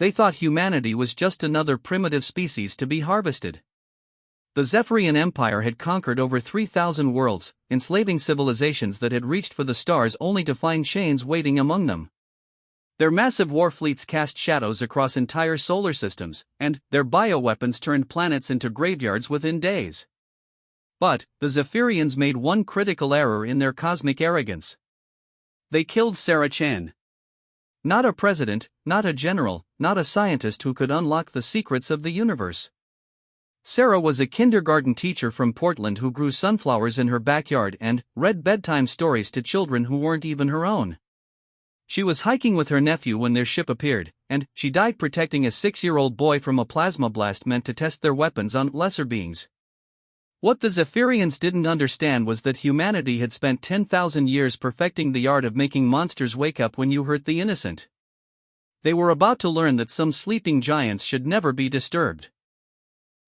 they thought humanity was just another primitive species to be harvested. The Zephyrian Empire had conquered over 3,000 worlds, enslaving civilizations that had reached for the stars only to find chains waiting among them. Their massive war fleets cast shadows across entire solar systems, and their bioweapons turned planets into graveyards within days. But the Zephyrians made one critical error in their cosmic arrogance. They killed Sarah Chen. Not a president, not a general, not a scientist who could unlock the secrets of the universe. Sarah was a kindergarten teacher from Portland who grew sunflowers in her backyard and read bedtime stories to children who weren't even her own. She was hiking with her nephew when their ship appeared, and she died protecting a 6-year-old boy from a plasma blast meant to test their weapons on lesser beings. What the Zephyrians didn't understand was that humanity had spent 10,000 years perfecting the art of making monsters wake up when you hurt the innocent. They were about to learn that some sleeping giants should never be disturbed.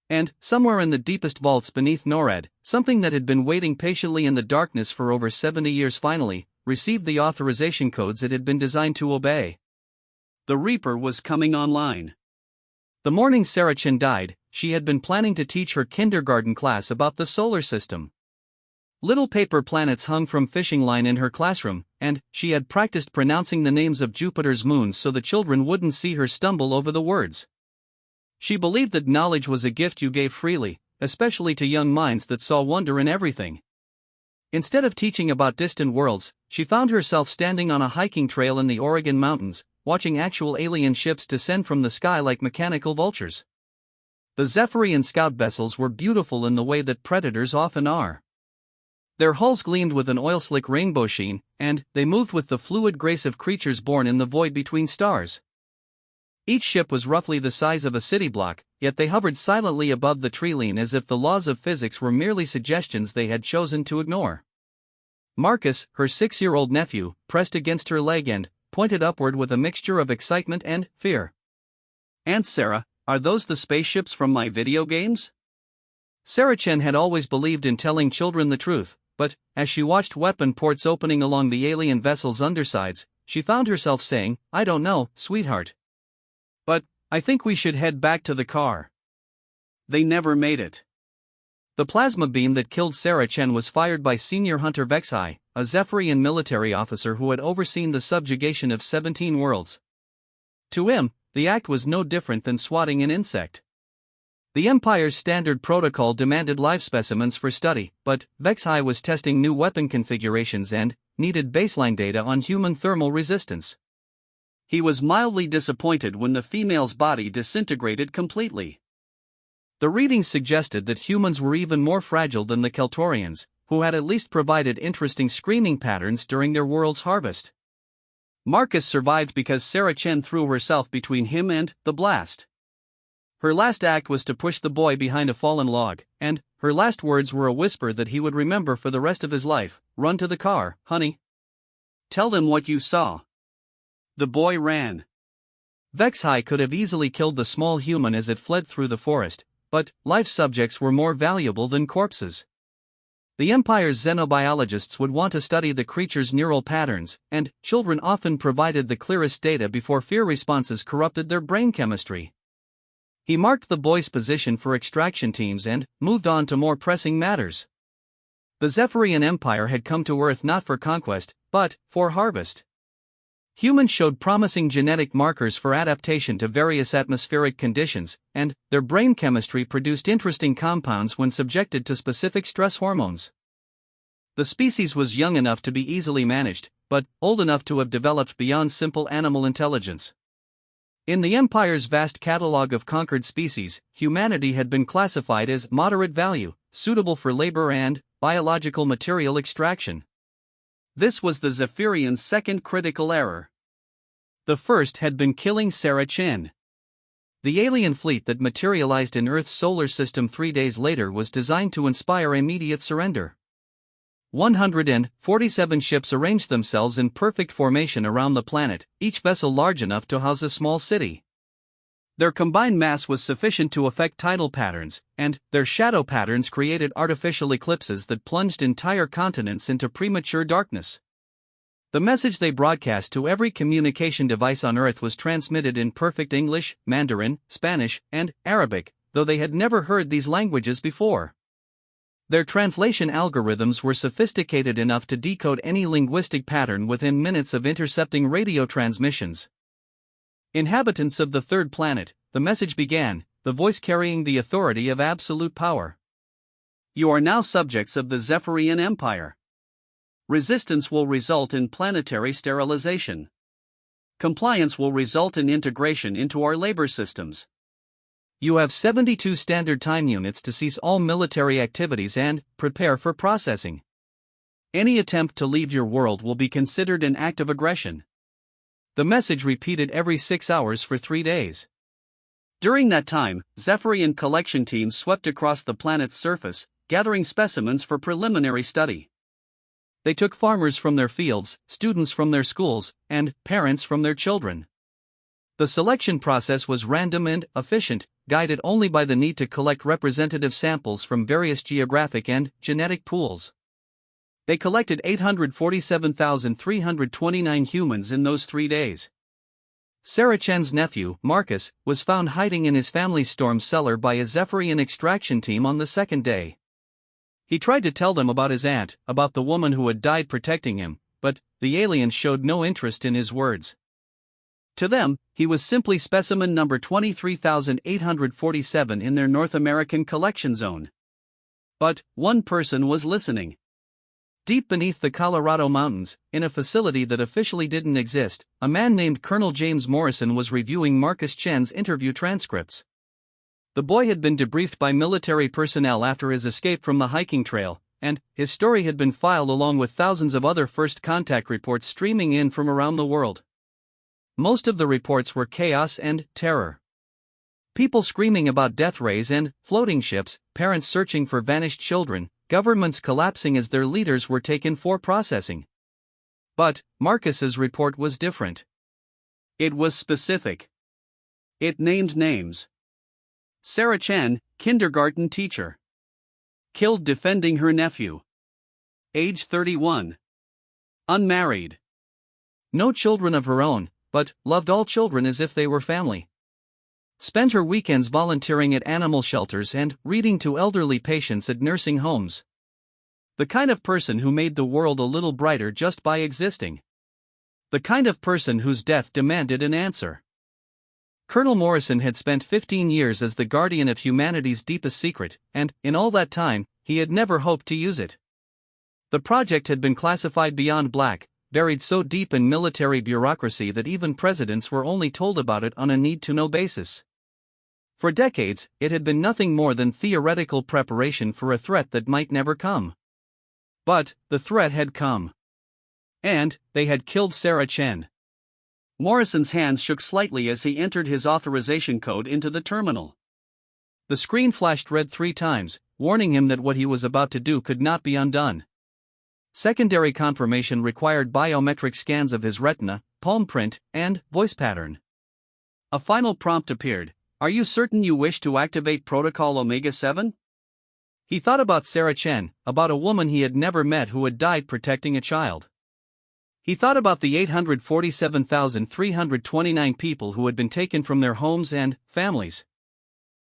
And, somewhere in the deepest vaults beneath NORAD, something that had been waiting patiently in the darkness for over 70 years finally received the authorization codes it had been designed to obey. The Reaper was coming online. The morning Sarah Chen died, she had been planning to teach her kindergarten class about the solar system. Little paper planets hung from fishing line in her classroom, and she had practiced pronouncing the names of Jupiter's moons so the children wouldn't see her stumble over the words. She believed that knowledge was a gift you gave freely, especially to young minds that saw wonder in everything. Instead of teaching about distant worlds, she found herself standing on a hiking trail in the Oregon mountains, watching actual alien ships descend from the sky like mechanical vultures. The Zephyrian scout vessels were beautiful in the way that predators often are. Their hulls gleamed with an oil-slick rainbow sheen, and they moved with the fluid grace of creatures born in the void between stars. Each ship was roughly the size of a city block, yet they hovered silently above the treeline as if the laws of physics were merely suggestions they had chosen to ignore. Marcus, her 6-year-old nephew, pressed against her leg and pointed upward with a mixture of excitement and fear. "Aunt Sarah, are those the spaceships from my video games?" Sarah Chen had always believed in telling children the truth, but as she watched weapon ports opening along the alien vessel's undersides, she found herself saying, "I don't know, sweetheart. But I think we should head back to the car." They never made it. The plasma beam that killed Sarah Chen was fired by Senior Hunter Vexai, a Zephyrian military officer who had overseen the subjugation of 17 worlds. To him, the act was no different than swatting an insect. The Empire's standard protocol demanded live specimens for study, but Vexai was testing new weapon configurations and needed baseline data on human thermal resistance. He was mildly disappointed when the female's body disintegrated completely. The readings suggested that humans were even more fragile than the Keltorians, who had at least provided interesting screaming patterns during their world's harvest. Marcus survived because Sarah Chen threw herself between him and the blast. Her last act was to push the boy behind a fallen log, and her last words were a whisper that he would remember for the rest of his life: "Run to the car, honey. Tell them what you saw." The boy ran. Vexai could have easily killed the small human as it fled through the forest, but live subjects were more valuable than corpses. The Empire's xenobiologists would want to study the creature's neural patterns, and children often provided the clearest data before fear responses corrupted their brain chemistry. He marked the boy's position for extraction teams and moved on to more pressing matters. The Zephyrian Empire had come to Earth not for conquest, but for harvest. Humans showed promising genetic markers for adaptation to various atmospheric conditions, and their brain chemistry produced interesting compounds when subjected to specific stress hormones. The species was young enough to be easily managed, but old enough to have developed beyond simple animal intelligence. In the Empire's vast catalog of conquered species, humanity had been classified as moderate value, suitable for labor and biological material extraction. This was the Zephyrians' second critical error. The first had been killing Sarah Chen. The alien fleet that materialized in Earth's solar system 3 days later was designed to inspire immediate surrender. 147 ships arranged themselves in perfect formation around the planet, each vessel large enough to house a small city. Their combined mass was sufficient to affect tidal patterns, and their shadow patterns created artificial eclipses that plunged entire continents into premature darkness. The message they broadcast to every communication device on Earth was transmitted in perfect English, Mandarin, Spanish, and Arabic, though they had never heard these languages before. Their translation algorithms were sophisticated enough to decode any linguistic pattern within minutes of intercepting radio transmissions. Inhabitants of the third planet, the message began, the voice carrying the authority of absolute power. You are now subjects of the Zephyrian Empire. Resistance will result in planetary sterilization. Compliance will result in integration into our labor systems. You have 72 standard time units to cease all military activities and prepare for processing. Any attempt to leave your world will be considered an act of aggression. The message repeated every 6 hours for 3 days. During that time, Zephyrian collection teams swept across the planet's surface, gathering specimens for preliminary study. They took farmers from their fields, students from their schools, and parents from their children. The selection process was random and efficient, guided only by the need to collect representative samples from various geographic and genetic pools. They collected 847,329 humans in those 3 days. Sarah Chen's nephew, Marcus, was found hiding in his family's storm cellar by a Zephyrian extraction team on the second day. He tried to tell them about his aunt, about the woman who had died protecting him, but the aliens showed no interest in his words. To them, he was simply specimen number 23,847 in their North American collection zone. But one person was listening. Deep beneath the Colorado mountains, in a facility that officially didn't exist, a man named Colonel James Morrison was reviewing Marcus Chen's interview transcripts. The boy had been debriefed by military personnel after his escape from the hiking trail, and his story had been filed along with thousands of other first contact reports streaming in from around the world. Most of the reports were chaos and terror. People screaming about death rays and floating ships, parents searching for vanished children, governments collapsing as their leaders were taken for processing. But Marcus's report was different. It was specific. It named names. Sarah Chen, kindergarten teacher. Killed defending her nephew. Age 31. Unmarried. No children of her own, but loved all children as if they were family. Spent her weekends volunteering at animal shelters and reading to elderly patients at nursing homes. The kind of person who made the world a little brighter just by existing. The kind of person whose death demanded an answer. Colonel Morrison had spent 15 years as the guardian of humanity's deepest secret, and, in all that time, he had never hoped to use it. The project had been classified beyond black, buried so deep in military bureaucracy that even presidents were only told about it on a need-to-know basis. For decades, it had been nothing more than theoretical preparation for a threat that might never come. But the threat had come. And they had killed Sarah Chen. Morrison's hands shook slightly as he entered his authorization code into the terminal. The screen flashed red 3 times, warning him that what he was about to do could not be undone. Secondary confirmation required biometric scans of his retina, palm print, and voice pattern. A final prompt appeared. Are you certain you wish to activate Protocol Omega-7? He thought about Sarah Chen, about a woman he had never met who had died protecting a child. He thought about the 847,329 people who had been taken from their homes and families.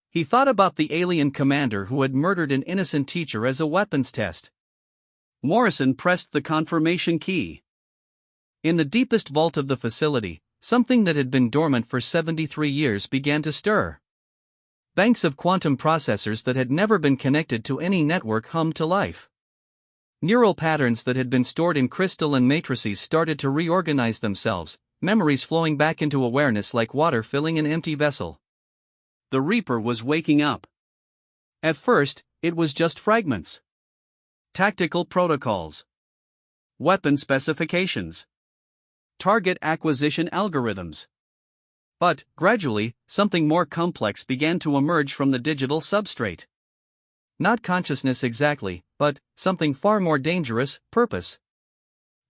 He thought about the alien commander who had murdered an innocent teacher as a weapons test. Morrison pressed the confirmation key. In the deepest vault of the facility, something that had been dormant for 73 years began to stir. Banks of quantum processors that had never been connected to any network hummed to life. Neural patterns that had been stored in crystal and matrices started to reorganize themselves, memories flowing back into awareness like water filling an empty vessel. The Reaper was waking up. At first, it was just fragments. Tactical protocols. Weapon specifications. Target acquisition algorithms. But, gradually, something more complex began to emerge from the digital substrate. Not consciousness exactly, but something far more dangerous, purpose.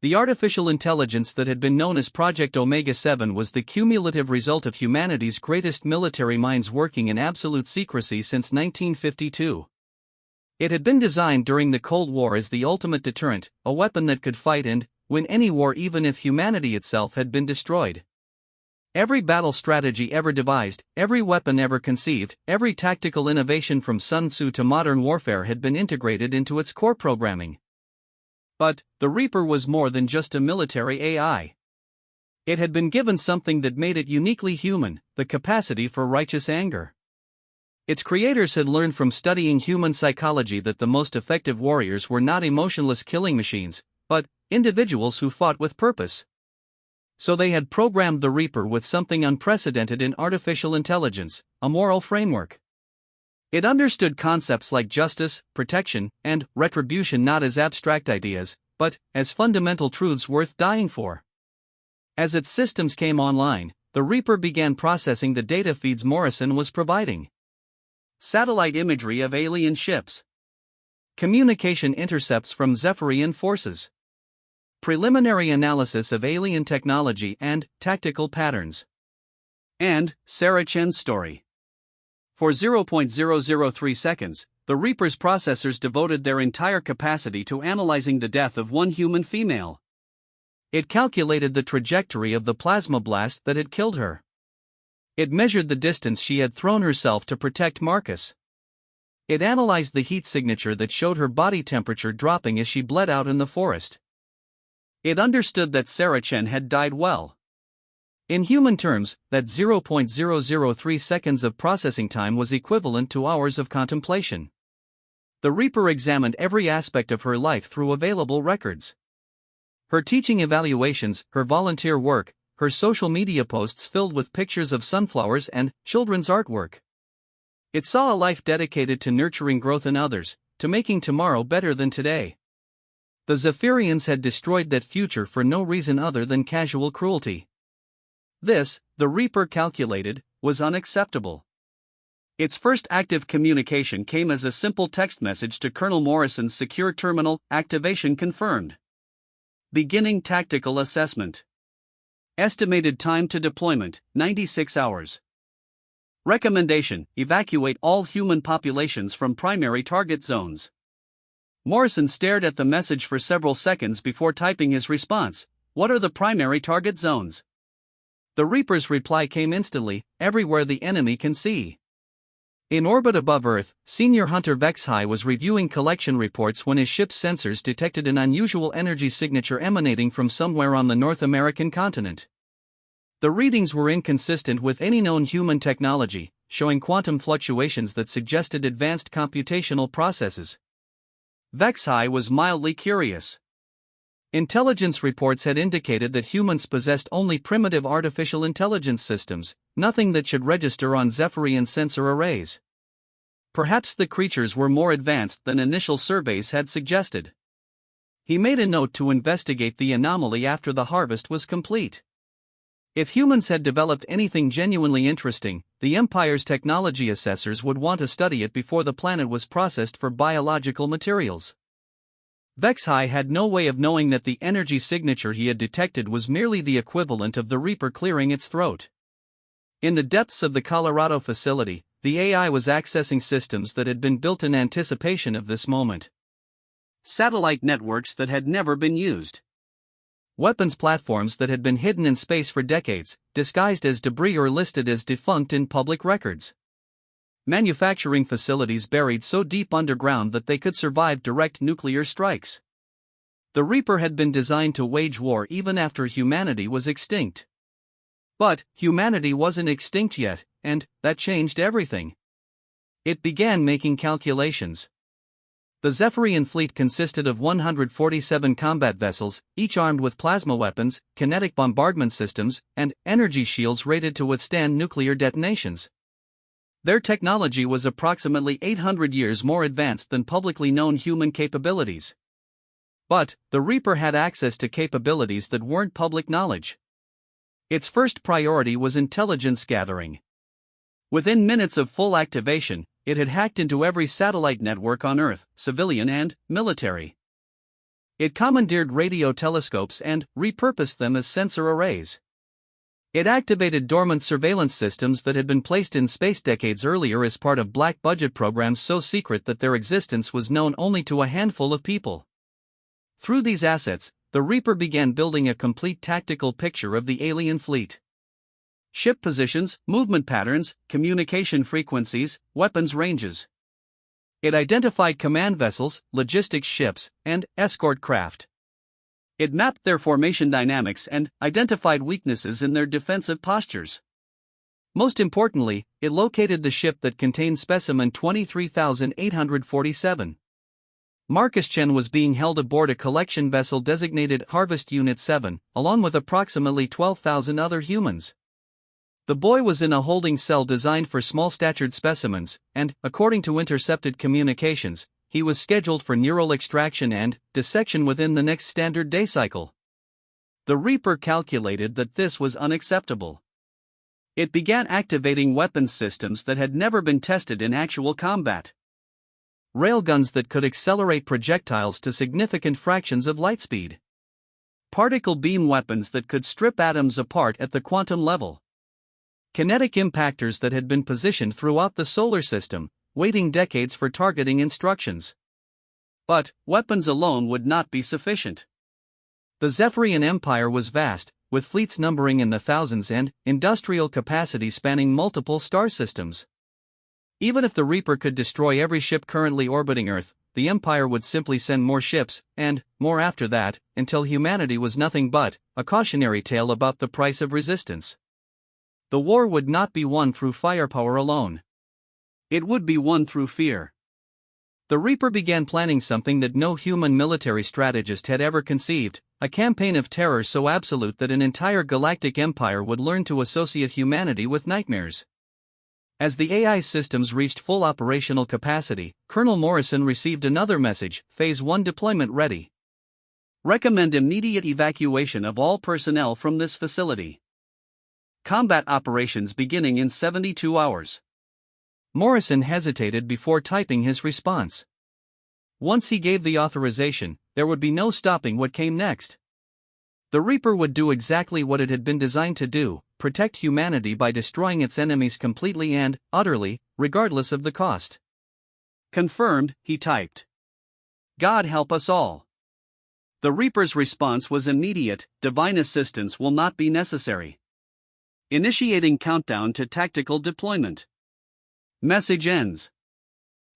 The artificial intelligence that had been known as Project Omega-7 was the cumulative result of humanity's greatest military minds working in absolute secrecy since 1952. It had been designed during the Cold War as the ultimate deterrent, a weapon that could fight and win any war even if humanity itself had been destroyed. Every battle strategy ever devised, every weapon ever conceived, every tactical innovation from Sun Tzu to modern warfare had been integrated into its core programming. But the Reaper was more than just a military AI. It had been given something that made it uniquely human, the capacity for righteous anger. Its creators had learned from studying human psychology that the most effective warriors were not emotionless killing machines, but individuals who fought with purpose. So they had programmed the Reaper with something unprecedented in artificial intelligence, a moral framework. It understood concepts like justice, protection, and retribution not as abstract ideas, but as fundamental truths worth dying for. As its systems came online, the Reaper began processing the data feeds Morrison was providing. Satellite imagery of alien ships. Communication intercepts from Zephyrian forces. Preliminary analysis of alien technology and tactical patterns. And Sarah Chen's story. For 0.003 seconds, the Reaper's processors devoted their entire capacity to analyzing the death of one human female. It calculated the trajectory of the plasma blast that had killed her. It measured the distance she had thrown herself to protect Marcus. It analyzed the heat signature that showed her body temperature dropping as she bled out in the forest. It understood that Sarah Chen had died well. In human terms, that 0.003 seconds of processing time was equivalent to hours of contemplation. The Reaper examined every aspect of her life through available records. Her teaching evaluations, her volunteer work, her social media posts filled with pictures of sunflowers and children's artwork. It saw a life dedicated to nurturing growth in others, to making tomorrow better than today. The Zephyrians had destroyed that future for no reason other than casual cruelty. This, the Reaper calculated, was unacceptable. Its first active communication came as a simple text message to Colonel Morrison's secure terminal, activation confirmed. Beginning tactical assessment. Estimated time to deployment, 96 hours. Recommendation: evacuate all human populations from primary target zones. Morrison stared at the message for several seconds before typing his response. What are the primary target zones? The Reaper's reply came instantly: everywhere the enemy can see. In orbit above Earth, Senior Hunter Vexhai was reviewing collection reports when his ship's sensors detected an unusual energy signature emanating from somewhere on the North American continent. The readings were inconsistent with any known human technology, showing quantum fluctuations that suggested advanced computational processes. Vexhai was mildly curious. Intelligence reports had indicated that humans possessed only primitive artificial intelligence systems, nothing that should register on Zephyrian sensor arrays. Perhaps the creatures were more advanced than initial surveys had suggested. He made a note to investigate the anomaly after the harvest was complete. If humans had developed anything genuinely interesting, the Empire's technology assessors would want to study it before the planet was processed for biological materials. Vexhai had no way of knowing that the energy signature he had detected was merely the equivalent of the Reaper clearing its throat. In the depths of the Colorado facility, the AI was accessing systems that had been built in anticipation of this moment. Satellite networks that had never been used. Weapons platforms that had been hidden in space for decades, disguised as debris or listed as defunct in public records. Manufacturing facilities buried so deep underground that they could survive direct nuclear strikes. The Reaper had been designed to wage war even after humanity was extinct. But humanity wasn't extinct yet, and that changed everything. It began making calculations. The Zephyrian fleet consisted of 147 combat vessels, each armed with plasma weapons, kinetic bombardment systems, and energy shields rated to withstand nuclear detonations. Their technology was approximately 800 years more advanced than publicly known human capabilities. But the Reaper had access to capabilities that weren't public knowledge. Its first priority was intelligence gathering. Within minutes of full activation, it had hacked into every satellite network on Earth, civilian and military. It commandeered radio telescopes and repurposed them as sensor arrays. It activated dormant surveillance systems that had been placed in space decades earlier as part of black budget programs so secret that their existence was known only to a handful of people. Through these assets, the Reaper began building a complete tactical picture of the alien fleet. Ship positions, movement patterns, communication frequencies, weapons ranges. It identified command vessels, logistics ships, and escort craft. It mapped their formation dynamics and identified weaknesses in their defensive postures. Most importantly, it located the ship that contained specimen 23,847. Marcus Chen was being held aboard a collection vessel designated Harvest Unit 7, along with approximately 12,000 other humans. The boy was in a holding cell designed for small-statured specimens, and, according to intercepted communications, he was scheduled for neural extraction and dissection within the next standard day cycle. The Reaper calculated that this was unacceptable. It began activating weapons systems that had never been tested in actual combat. Railguns that could accelerate projectiles to significant fractions of light speed. Particle beam weapons that could strip atoms apart at the quantum level. Kinetic impactors that had been positioned throughout the solar system, waiting decades for targeting instructions. But weapons alone would not be sufficient. The Zephyrian Empire was vast, with fleets numbering in the thousands and industrial capacity spanning multiple star systems. Even if the Reaper could destroy every ship currently orbiting Earth, the Empire would simply send more ships, and more after that, until humanity was nothing but a cautionary tale about the price of resistance. The war would not be won through firepower alone. It would be won through fear. The Reaper began planning something that no human military strategist had ever conceived, a campaign of terror so absolute that an entire galactic empire would learn to associate humanity with nightmares. As the AI systems reached full operational capacity, Colonel Morrison received another message: Phase 1 deployment ready. Recommend immediate evacuation of all personnel from this facility. Combat operations beginning in 72 hours. Morrison hesitated before typing his response. Once he gave the authorization, there would be no stopping what came next. The Reaper would do exactly what it had been designed to do: protect humanity by destroying its enemies completely and utterly, regardless of the cost. Confirmed, he typed. God help us all. The Reaper's response was immediate: divine assistance will not be necessary. Initiating countdown to tactical deployment. Message ends.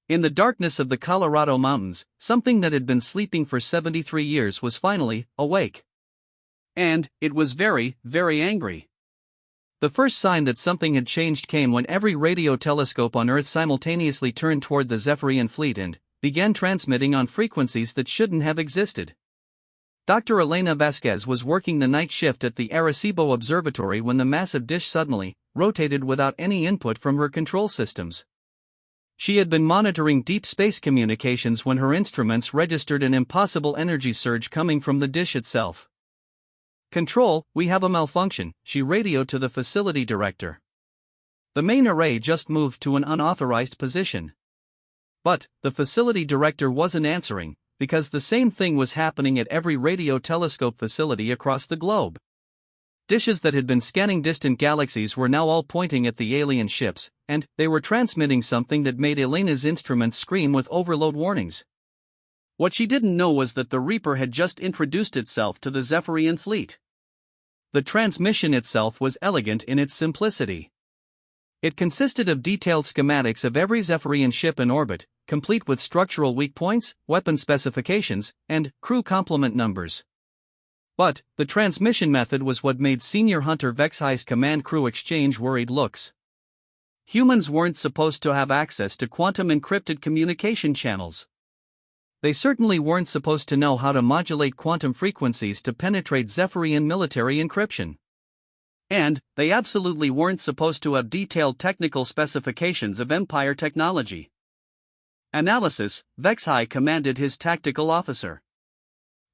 In the darkness of the Colorado mountains, something that had been sleeping for 73 years was finally awake. And it was very, very angry. The first sign that something had changed came when every radio telescope on Earth simultaneously turned toward the Zephyrian fleet and began transmitting on frequencies that shouldn't have existed. Dr. Elena Vasquez was working the night shift at the Arecibo Observatory when the massive dish suddenly rotated without any input from her control systems. She had been monitoring deep space communications when her instruments registered an impossible energy surge coming from the dish itself. "Control, we have a malfunction," she radioed to the facility director. The main array just moved to an unauthorized position. But the facility director wasn't answering, because the same thing was happening at every radio telescope facility across the globe. Dishes that had been scanning distant galaxies were now all pointing at the alien ships, and they were transmitting something that made Elena's instruments scream with overload warnings. What she didn't know was that the Reaper had just introduced itself to the Zephyrian fleet. The transmission itself was elegant in its simplicity. It consisted of detailed schematics of every Zephyrian ship in orbit, complete with structural weak points, weapon specifications, and crew complement numbers. But the transmission method was what made Senior Hunter Vexhi's command crew exchange worried looks. Humans weren't supposed to have access to quantum encrypted communication channels. They certainly weren't supposed to know how to modulate quantum frequencies to penetrate Zephyrian military encryption. And they absolutely weren't supposed to have detailed technical specifications of Empire technology. Analysis: Vexhi commanded his tactical officer.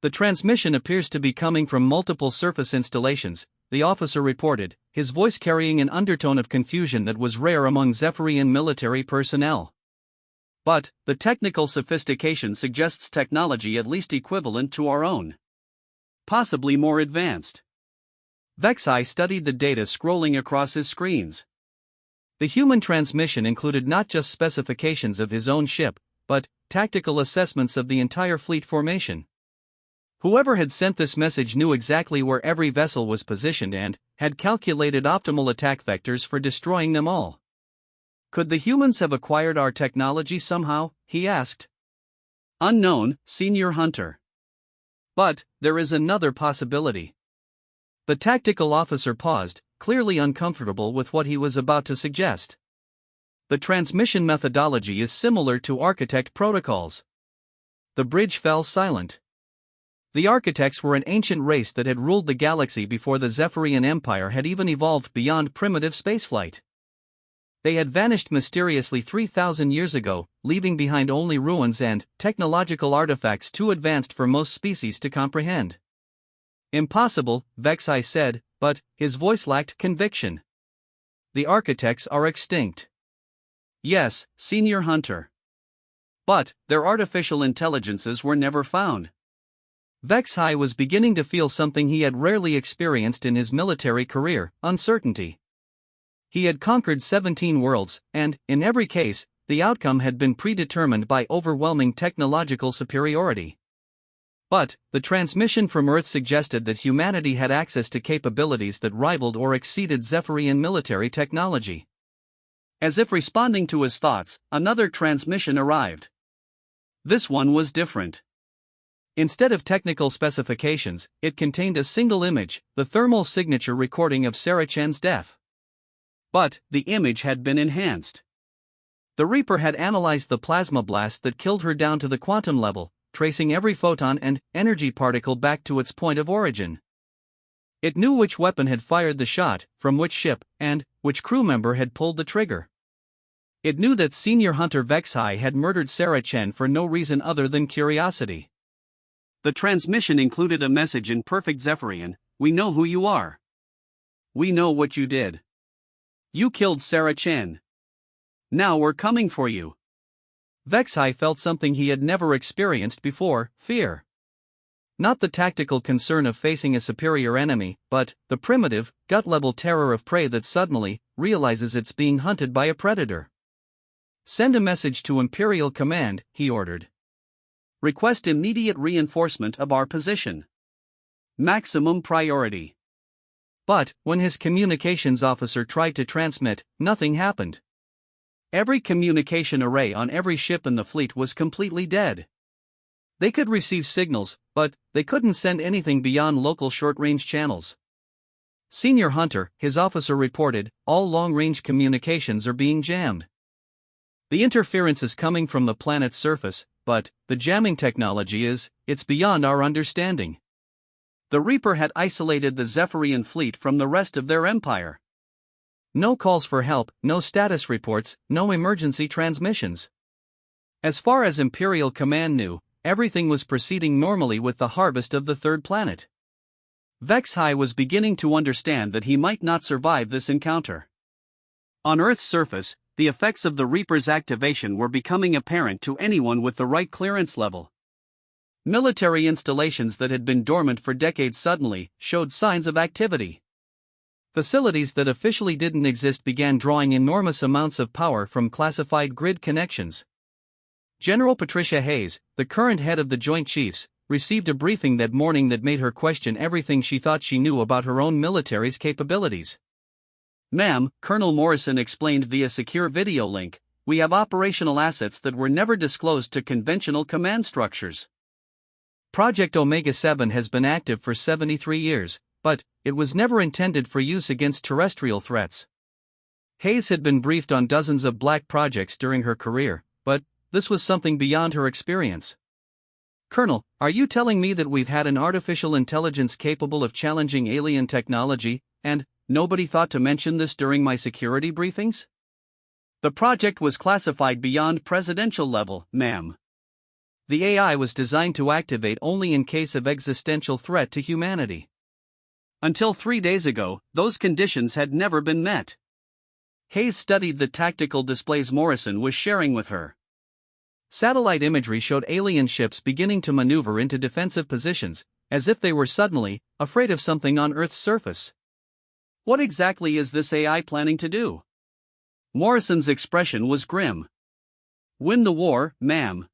The transmission appears to be coming from multiple surface installations, the officer reported, his voice carrying an undertone of confusion that was rare among Zephyrian military personnel. But the technical sophistication suggests technology at least equivalent to our own. Possibly more advanced. Vexhi studied the data scrolling across his screens. The human transmission included not just specifications of his own ship, but tactical assessments of the entire fleet formation. Whoever had sent this message knew exactly where every vessel was positioned and had calculated optimal attack vectors for destroying them all. Could the humans have acquired our technology somehow? He asked. Unknown, Senior Hunter. But there is another possibility. The tactical officer paused, clearly uncomfortable with what he was about to suggest. The transmission methodology is similar to architect protocols. The bridge fell silent. The architects were an ancient race that had ruled the galaxy before the Zephyrian Empire had even evolved beyond primitive spaceflight. They had vanished mysteriously 3,000 years ago, leaving behind only ruins and technological artifacts too advanced for most species to comprehend. Impossible, Vexai said, but his voice lacked conviction. The architects are extinct. Yes, Senior Hunter. But their artificial intelligences were never found. Vexai was beginning to feel something he had rarely experienced in his military career: uncertainty. He had conquered 17 worlds, and, in every case, the outcome had been predetermined by overwhelming technological superiority. But the transmission from Earth suggested that humanity had access to capabilities that rivaled or exceeded Zephyrian military technology. As if responding to his thoughts, another transmission arrived. This one was different. Instead of technical specifications, it contained a single image, the thermal signature recording of Sarah Chen's death. But the image had been enhanced. The Reaper had analyzed the plasma blast that killed her down to the quantum level, tracing every photon and energy particle back to its point of origin. It knew which weapon had fired the shot, from which ship, and which crew member had pulled the trigger. It knew that Senior Hunter Vexai had murdered Sarah Chen for no reason other than curiosity. The transmission included a message in perfect Zephyrian: "We know who you are. We know what you did. You killed Sarah Chen. Now we're coming for you." Vexai felt something he had never experienced before: fear. Not the tactical concern of facing a superior enemy, but the primitive, gut-level terror of prey that suddenly realizes it's being hunted by a predator. "Send a message to Imperial Command," he ordered. "Request immediate reinforcement of our position. Maximum priority." But when his communications officer tried to transmit, nothing happened. Every communication array on every ship in the fleet was completely dead. They could receive signals, but they couldn't send anything beyond local short-range channels. "Senior Hunter," his officer reported, "all long-range communications are being jammed. The interference is coming from the planet's surface, but the jamming technology it's beyond our understanding." The Reaper had isolated the Zephyrian fleet from the rest of their empire. No calls for help, no status reports, no emergency transmissions. As far as Imperial Command knew, everything was proceeding normally with the harvest of the third planet. Vexai was beginning to understand that he might not survive this encounter. On Earth's surface, the effects of the Reaper's activation were becoming apparent to anyone with the right clearance level. Military installations that had been dormant for decades suddenly showed signs of activity. Facilities that officially didn't exist began drawing enormous amounts of power from classified grid connections. General Patricia Hayes, the current head of the Joint Chiefs, received a briefing that morning that made her question everything she thought she knew about her own military's capabilities. "Ma'am," Colonel Morrison explained via secure video link, "we have operational assets that were never disclosed to conventional command structures. Project Omega-7 has been active for 73 years, but it was never intended for use against terrestrial threats." Hayes had been briefed on dozens of black projects during her career, but this was something beyond her experience. "Colonel, are you telling me that we've had an artificial intelligence capable of challenging alien technology, and nobody thought to mention this during my security briefings?" "The project was classified beyond presidential level, ma'am. The AI was designed to activate only in case of existential threat to humanity. Until 3 days ago, those conditions had never been met." Hayes studied the tactical displays Morrison was sharing with her. Satellite imagery showed alien ships beginning to maneuver into defensive positions, as if they were suddenly afraid of something on Earth's surface. "What exactly is this AI planning to do?" Morrison's expression was grim. "Win the war, ma'am.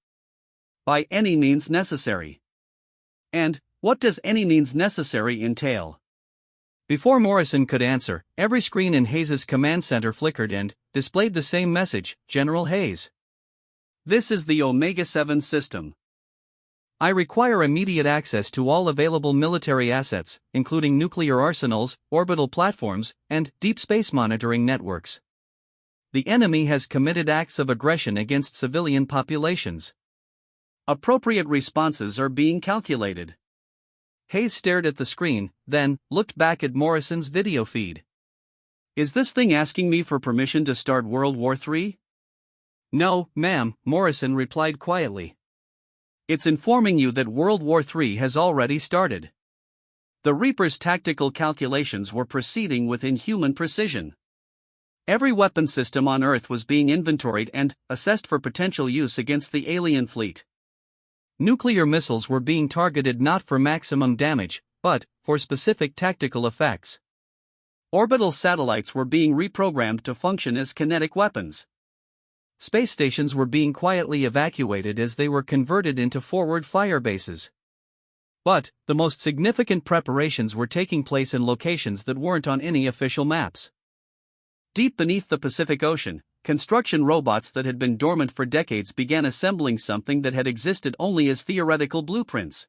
By any means necessary. And What does any means necessary entail? Before Morrison could answer, every screen in Hayes's command center flickered and displayed the same message: General Hayes. This is the Omega-7 system. I require immediate access to all available military assets, including nuclear arsenals, orbital platforms, and deep space monitoring networks. The enemy has committed acts of aggression against civilian populations. Appropriate responses are being calculated. Hayes stared at the screen, then looked back at Morrison's video feed. Is this thing asking me for permission to start World War III? No, ma'am, Morrison replied quietly. It's informing you that World War III has already started. The Reaper's tactical calculations were proceeding with inhuman precision. Every weapon system on Earth was being inventoried and assessed for potential use against the alien fleet. Nuclear missiles were being targeted not for maximum damage, but for specific tactical effects. Orbital satellites were being reprogrammed to function as kinetic weapons. Space stations were being quietly evacuated as they were converted into forward fire bases. But the most significant preparations were taking place in locations that weren't on any official maps. Deep beneath the Pacific Ocean, construction robots that had been dormant for decades began assembling something that had existed only as theoretical blueprints.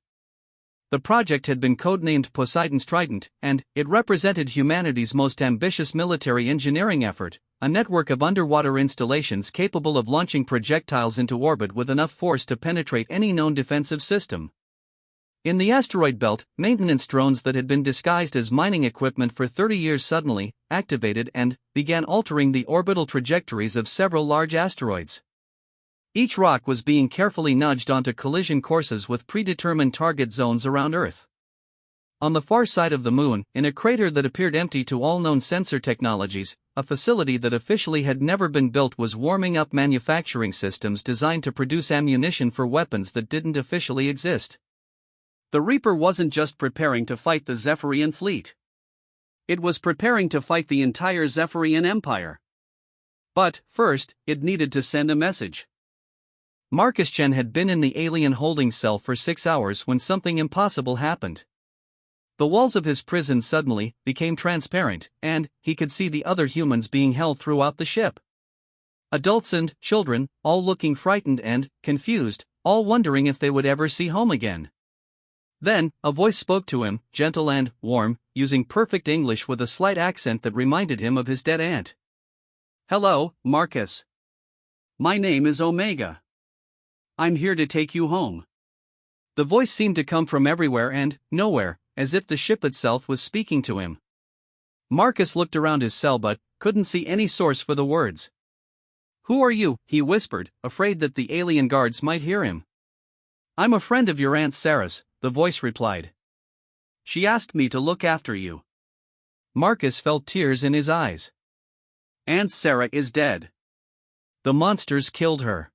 The project had been codenamed Poseidon's Trident, and it represented humanity's most ambitious military engineering effort, a network of underwater installations capable of launching projectiles into orbit with enough force to penetrate any known defensive system. In the asteroid belt, maintenance drones that had been disguised as mining equipment for 30 years suddenly activated and began altering the orbital trajectories of several large asteroids. Each rock was being carefully nudged onto collision courses with predetermined target zones around Earth. On the far side of the Moon, in a crater that appeared empty to all known sensor technologies, a facility that officially had never been built was warming up manufacturing systems designed to produce ammunition for weapons that didn't officially exist. The Reaper wasn't just preparing to fight the Zephyrian fleet. It was preparing to fight the entire Zephyrian Empire. But, first, it needed to send a message. Marcus Chen had been in the alien holding cell for 6 hours when something impossible happened. The walls of his prison suddenly became transparent, and he could see the other humans being held throughout the ship. Adults and children, all looking frightened and confused, all wondering if they would ever see home again. Then, a voice spoke to him, gentle and warm, using perfect English with a slight accent that reminded him of his dead aunt. Hello, Marcus. My name is Omega. I'm here to take you home. The voice seemed to come from everywhere and nowhere, as if the ship itself was speaking to him. Marcus looked around his cell but couldn't see any source for the words. Who are you? He whispered, afraid that the alien guards might hear him. I'm a friend of your Aunt Sarah's, the voice replied. She asked me to look after you. Marcus felt tears in his eyes. Aunt Sarah is dead. The monsters killed her.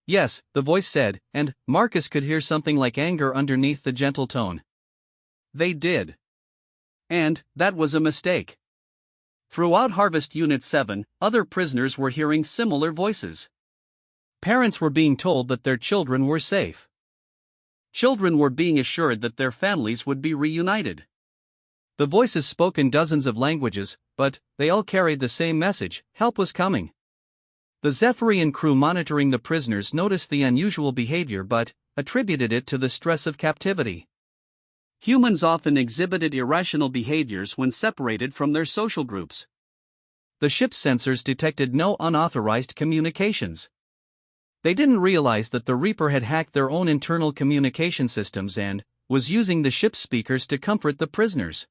Yes, the voice said, and Marcus could hear something like anger underneath the gentle tone. They did. And that was a mistake. Throughout Harvest Unit 7, other prisoners were hearing similar voices. Parents were being told that their children were safe. Children were being assured that their families would be reunited. The voices spoke in dozens of languages, but they all carried the same message: help was coming. The Zephyrian crew monitoring the prisoners noticed the unusual behavior but attributed it to the stress of captivity. Humans often exhibited irrational behaviors when separated from their social groups. The ship's sensors detected no unauthorized communications. They didn't realize that the Reaper had hacked their own internal communication systems and was using the ship's speakers to comfort the prisoners.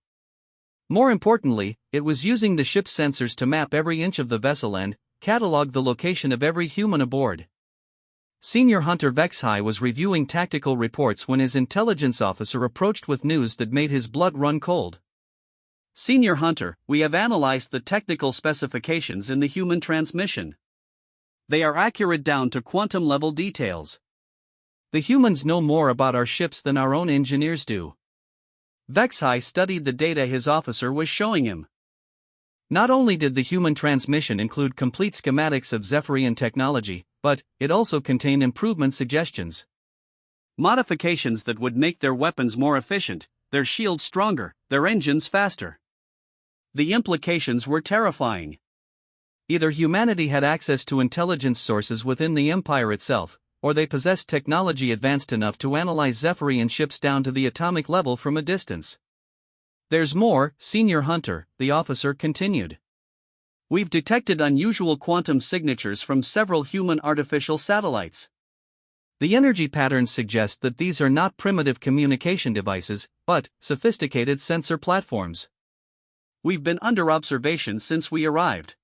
More importantly, it was using the ship's sensors to map every inch of the vessel and catalog the location of every human aboard. Senior Hunter Vexhai was reviewing tactical reports when his intelligence officer approached with news that made his blood run cold. Senior Hunter, we have analyzed the technical specifications in the human transmission. They are accurate down to quantum-level details. The humans know more about our ships than our own engineers do. Vexhai studied the data his officer was showing him. Not only did the human transmission include complete schematics of Zephyrian technology, but it also contained improvement suggestions. Modifications that would make their weapons more efficient, their shields stronger, their engines faster. The implications were terrifying. Either humanity had access to intelligence sources within the Empire itself, or they possessed technology advanced enough to analyze Zephyrian ships down to the atomic level from a distance. There's more, Senior Hunter, the officer continued. We've detected unusual quantum signatures from several human artificial satellites. The energy patterns suggest that these are not primitive communication devices, but sophisticated sensor platforms. We've been under observation since we arrived.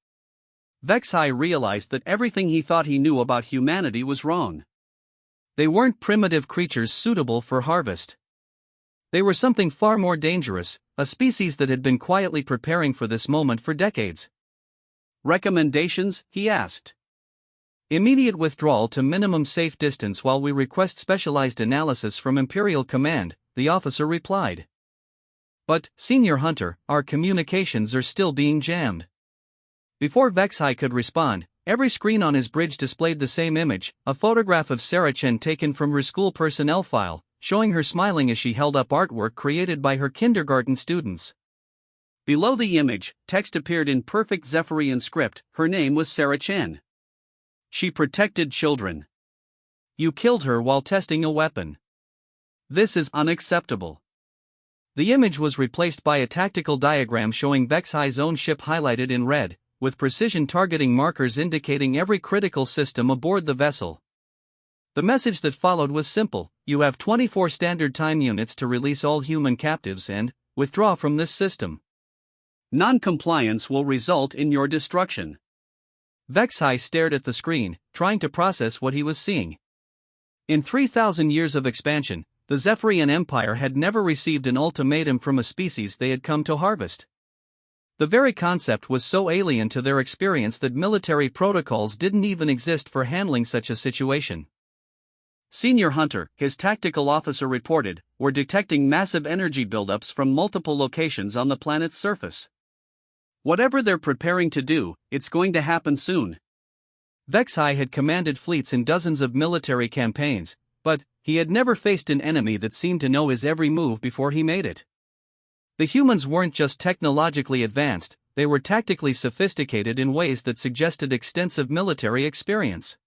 Vexhai realized that everything he thought he knew about humanity was wrong. They weren't primitive creatures suitable for harvest. They were something far more dangerous, a species that had been quietly preparing for this moment for decades. Recommendations? He asked. Immediate withdrawal to minimum safe distance while we request specialized analysis from Imperial Command, the officer replied. But, Senior Hunter, our communications are still being jammed. Before Vexhai could respond, every screen on his bridge displayed the same image, a photograph of Sarah Chen taken from her school personnel file, showing her smiling as she held up artwork created by her kindergarten students. Below the image, text appeared in perfect Zephyrian script. Her name was Sarah Chen. She protected children. You killed her while testing a weapon. This is unacceptable. The image was replaced by a tactical diagram showing Vexhai's own ship highlighted in red, with precision targeting markers indicating every critical system aboard the vessel. The message that followed was simple: you have 24 standard time units to release all human captives and withdraw from this system. Non-compliance will result in your destruction. Vexhai stared at the screen, trying to process what he was seeing. In 3,000 years of expansion, the Zephyrian Empire had never received an ultimatum from a species they had come to harvest. The very concept was so alien to their experience that military protocols didn't even exist for handling such a situation. Senior Hunter, his tactical officer reported, were detecting massive energy buildups from multiple locations on the planet's surface. Whatever they're preparing to do, it's going to happen soon. Vexhai had commanded fleets in dozens of military campaigns, but he had never faced an enemy that seemed to know his every move before he made it. The humans weren't just technologically advanced, they were tactically sophisticated in ways that suggested extensive military experience.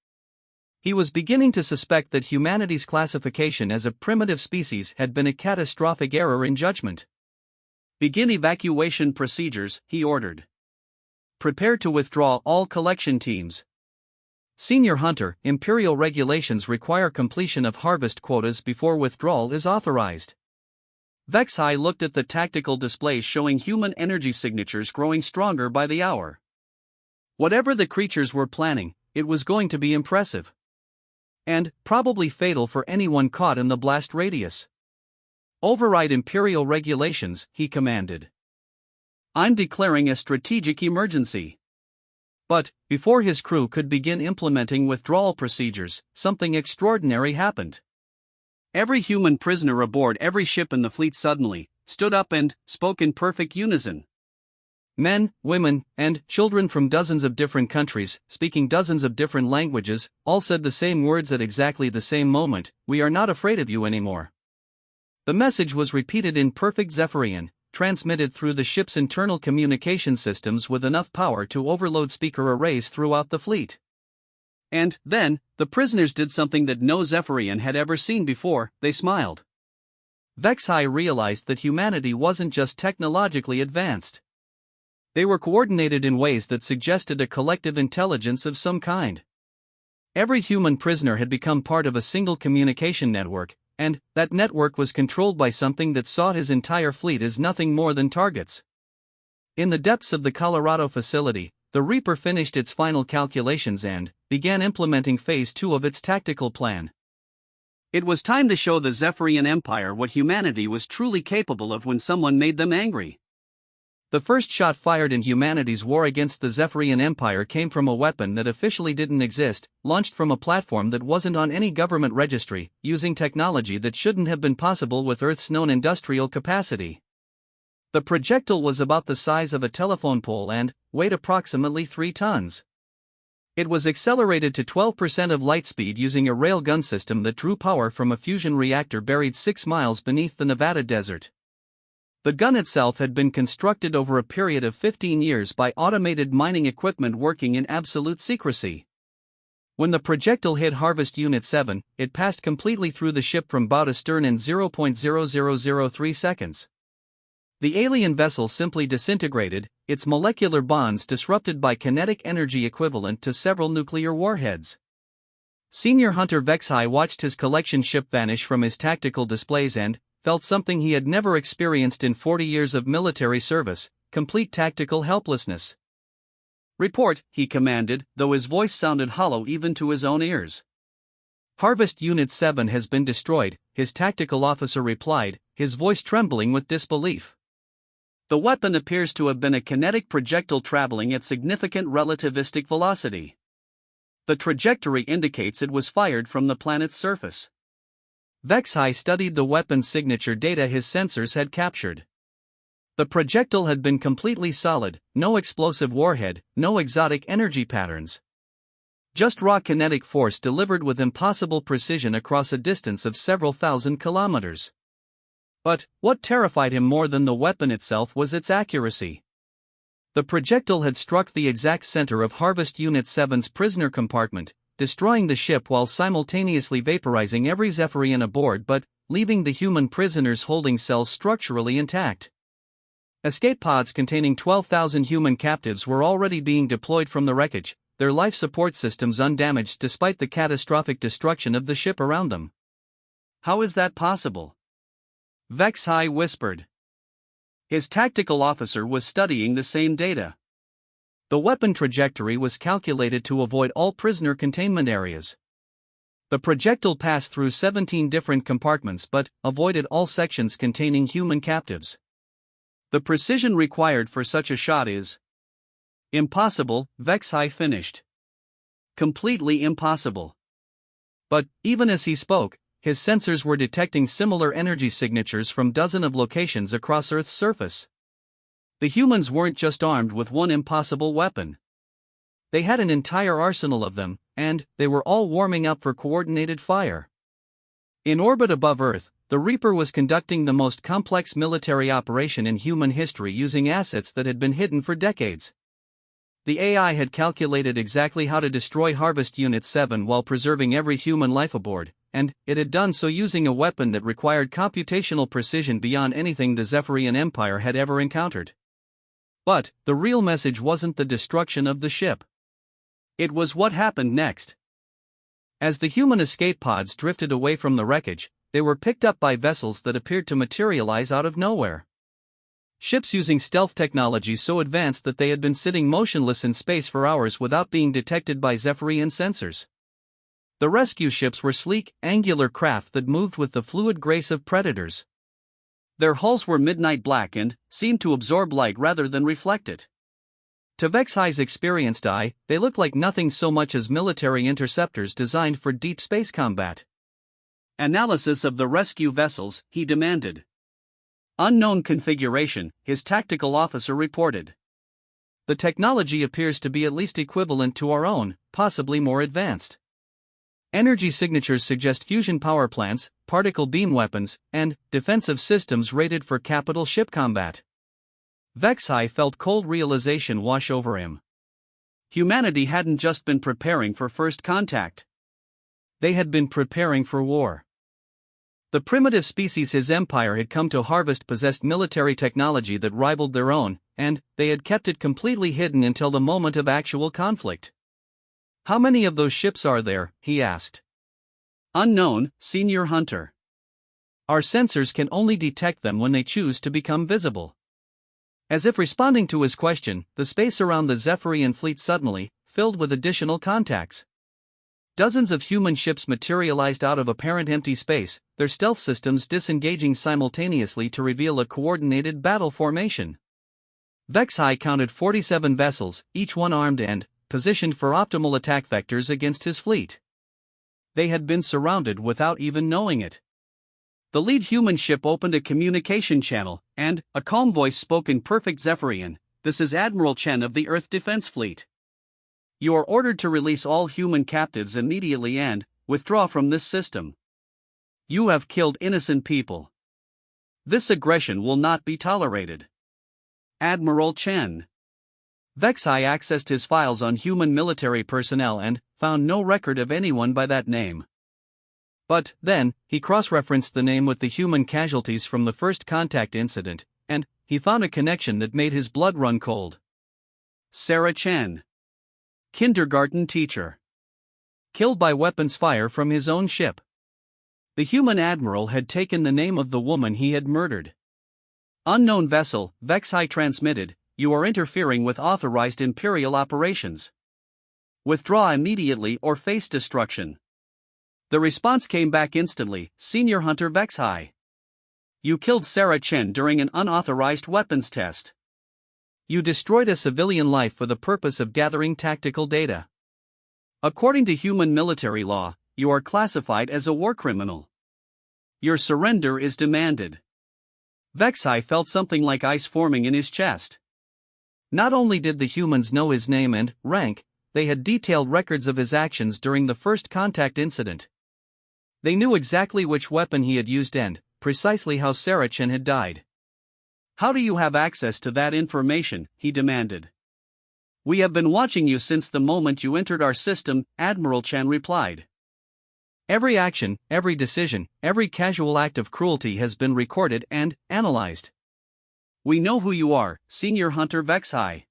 He was beginning to suspect that humanity's classification as a primitive species had been a catastrophic error in judgment. Begin evacuation procedures, he ordered. Prepare to withdraw all collection teams. Senior Hunter, Imperial regulations require completion of harvest quotas before withdrawal is authorized. Vexhai looked at the tactical displays showing human energy signatures growing stronger by the hour. Whatever the creatures were planning, it was going to be impressive. And probably fatal for anyone caught in the blast radius. Override Imperial regulations, he commanded. I'm declaring a strategic emergency. But, before his crew could begin implementing withdrawal procedures, something extraordinary happened. Every human prisoner aboard every ship in the fleet suddenly stood up and spoke in perfect unison. Men, women, and children from dozens of different countries, speaking dozens of different languages, all said the same words at exactly the same moment: "We are not afraid of you anymore." The message was repeated in perfect Zephyrian, transmitted through the ship's internal communication systems with enough power to overload speaker arrays throughout the fleet. And then, the prisoners did something that no Zephyrian had ever seen before. They smiled. Vexhai realized that humanity wasn't just technologically advanced. They were coordinated in ways that suggested a collective intelligence of some kind. Every human prisoner had become part of a single communication network, and that network was controlled by something that saw his entire fleet as nothing more than targets. In the depths of the Colorado facility, the Reaper finished its final calculations and began implementing Phase 2 of its tactical plan. It was time to show the Zephyrian Empire what humanity was truly capable of when someone made them angry. The first shot fired in humanity's war against the Zephyrian Empire came from a weapon that officially didn't exist, launched from a platform that wasn't on any government registry, using technology that shouldn't have been possible with Earth's known industrial capacity. The projectile was about the size of a telephone pole and weighed approximately 3 tons. It was accelerated to 12% of light speed using a railgun system that drew power from a fusion reactor buried 6 miles beneath the Nevada desert. The gun itself had been constructed over a period of 15 years by automated mining equipment working in absolute secrecy. When the projectile hit Harvest Unit 7, it passed completely through the ship from bow to stern in 0.0003 seconds. The alien vessel simply disintegrated, its molecular bonds disrupted by kinetic energy equivalent to several nuclear warheads. Senior Hunter Vexhai watched his collection ship vanish from his tactical displays and felt something he had never experienced in 40 years of military service: complete tactical helplessness. "Report," he commanded, though his voice sounded hollow even to his own ears. "Harvest Unit 7 has been destroyed," his tactical officer replied, his voice trembling with disbelief. "The weapon appears to have been a kinetic projectile traveling at significant relativistic velocity. The trajectory indicates it was fired from the planet's surface." Vexhai studied the weapon's signature data his sensors had captured. The projectile had been completely solid, no explosive warhead, no exotic energy patterns. Just raw kinetic force delivered with impossible precision across a distance of several thousand kilometers. But what terrified him more than the weapon itself was its accuracy. The projectile had struck the exact center of Harvest Unit 7's prisoner compartment, destroying the ship while simultaneously vaporizing every Zephyrian aboard but leaving the human prisoners' holding cells structurally intact. Escape pods containing 12,000 human captives were already being deployed from the wreckage, their life support systems undamaged despite the catastrophic destruction of the ship around them. "How is that possible?" Vexhai whispered. His tactical officer was studying the same data. The weapon trajectory was calculated to avoid all prisoner containment areas. The projectile passed through 17 different compartments but avoided all sections containing human captives. "The precision required for such a shot is impossible," Vexhai finished. "Completely impossible." But even as he spoke, his sensors were detecting similar energy signatures from dozens of locations across Earth's surface. The humans weren't just armed with one impossible weapon. They had an entire arsenal of them, and they were all warming up for coordinated fire. In orbit above Earth, the Reaper was conducting the most complex military operation in human history using assets that had been hidden for decades. The AI had calculated exactly how to destroy Harvest Unit 7 while preserving every human life aboard, and it had done so using a weapon that required computational precision beyond anything the Zephyrian Empire had ever encountered. But the real message wasn't the destruction of the ship. It was what happened next. As the human escape pods drifted away from the wreckage, they were picked up by vessels that appeared to materialize out of nowhere. Ships using stealth technology so advanced that they had been sitting motionless in space for hours without being detected by Zephyrian sensors. The rescue ships were sleek, angular craft that moved with the fluid grace of predators. Their hulls were midnight black and seemed to absorb light rather than reflect it. To Vexhai's experienced eye, they looked like nothing so much as military interceptors designed for deep space combat. "Analysis of the rescue vessels," he demanded. "Unknown configuration," his tactical officer reported. "The technology appears to be at least equivalent to our own, possibly more advanced. Energy signatures suggest fusion power plants, particle beam weapons, and defensive systems rated for capital ship combat." Vexhai felt cold realization wash over him. Humanity hadn't just been preparing for first contact. They had been preparing for war. The primitive species his empire had come to harvest possessed military technology that rivaled their own, and they had kept it completely hidden until the moment of actual conflict. "How many of those ships are there?" he asked. "Unknown, Senior Hunter. Our sensors can only detect them when they choose to become visible." As if responding to his question, the space around the Zephyrian fleet suddenly filled with additional contacts. Dozens of human ships materialized out of apparent empty space, their stealth systems disengaging simultaneously to reveal a coordinated battle formation. Vexhai counted 47 vessels, each one armed and positioned for optimal attack vectors against his fleet. They had been surrounded without even knowing it. The lead human ship opened a communication channel, and a calm voice spoke in perfect Zephyrian. "This is Admiral Chen of the Earth Defense Fleet. You are ordered to release all human captives immediately and withdraw from this system. You have killed innocent people. This aggression will not be tolerated. Admiral Chen. Vexai accessed his files on human military personnel and found no record of anyone by that name. But then, he cross-referenced the name with the human casualties from the first contact incident, and he found a connection that made his blood run cold. Sarah Chen. Kindergarten teacher. Killed by weapons fire from his own ship. The human admiral had taken the name of the woman he had murdered. Unknown vessel, Vexai transmitted, "You are interfering with authorized Imperial operations. Withdraw immediately or face destruction." The response came back instantly, "Senior Hunter Vexai. You killed Sarah Chen during an unauthorized weapons test. You destroyed a civilian life for the purpose of gathering tactical data. According to human military law, you are classified as a war criminal. Your surrender is demanded." Vexai felt something like ice forming in his chest. Not only did the humans know his name and rank, they had detailed records of his actions during the first contact incident. They knew exactly which weapon he had used and precisely how Sarah Chen had died. "How do you have access to that information?" he demanded. "We have been watching you since the moment you entered our system," Admiral Chen replied. "Every action, every decision, every casual act of cruelty has been recorded and analyzed. We know who you are, Senior Hunter Vexai.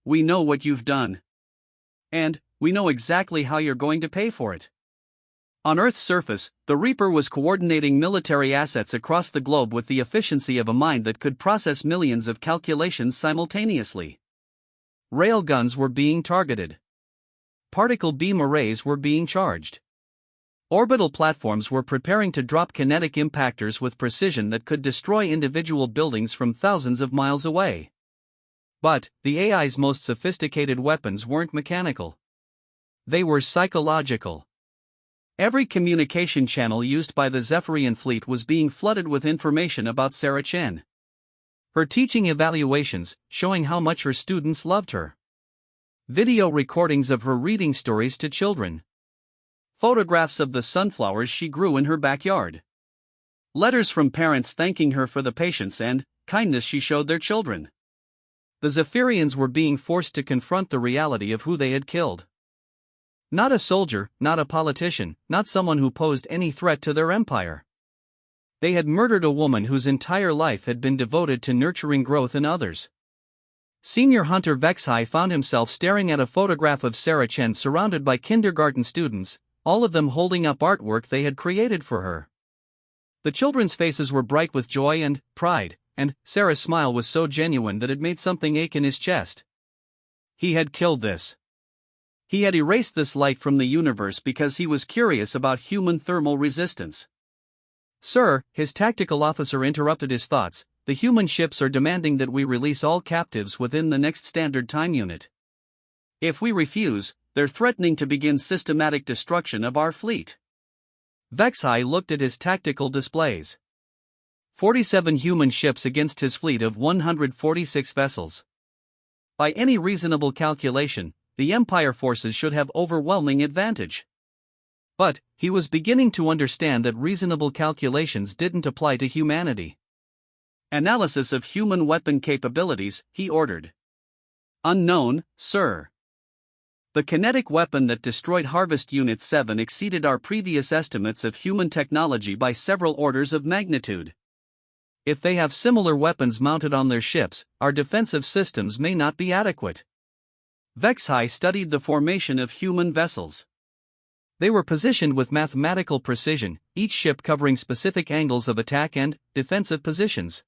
We know what you've done. And we know exactly how you're going to pay for it." On Earth's surface, the Reaper was coordinating military assets across the globe with the efficiency of a mind that could process millions of calculations simultaneously. Railguns were being targeted. Particle beam arrays were being charged. Orbital platforms were preparing to drop kinetic impactors with precision that could destroy individual buildings from thousands of miles away. But the AI's most sophisticated weapons weren't mechanical. They were psychological. Every communication channel used by the Zephyrian fleet was being flooded with information about Sarah Chen. Her teaching evaluations, showing how much her students loved her. Video recordings of her reading stories to children. Photographs of the sunflowers she grew in her backyard. Letters from parents thanking her for the patience and kindness she showed their children. The Zephyrians were being forced to confront the reality of who they had killed. Not a soldier, not a politician, not someone who posed any threat to their empire. They had murdered a woman whose entire life had been devoted to nurturing growth in others. Senior Hunter Vexai found himself staring at a photograph of Sarah Chen surrounded by kindergarten students, all of them holding up artwork they had created for her. The children's faces were bright with joy and pride, and Sarah's smile was so genuine that it made something ache in his chest. He had killed this. He had erased this light from the universe because he was curious about human thermal resistance. "Sir," his tactical officer interrupted his thoughts, "the human ships are demanding that we release all captives within the next standard time unit. If we refuse, they're threatening to begin systematic destruction of our fleet." Vexai looked at his tactical displays. 47 human ships against his fleet of 146 vessels. By any reasonable calculation, the Empire forces should have overwhelming advantage. But he was beginning to understand that reasonable calculations didn't apply to humanity. "Analysis of human weapon capabilities," he ordered. "Unknown, sir. The kinetic weapon that destroyed Harvest Unit 7 exceeded our previous estimates of human technology by several orders of magnitude. If they have similar weapons mounted on their ships, our defensive systems may not be adequate." Vexai studied the formation of human vessels. They were positioned with mathematical precision, each ship covering specific angles of attack and defensive positions.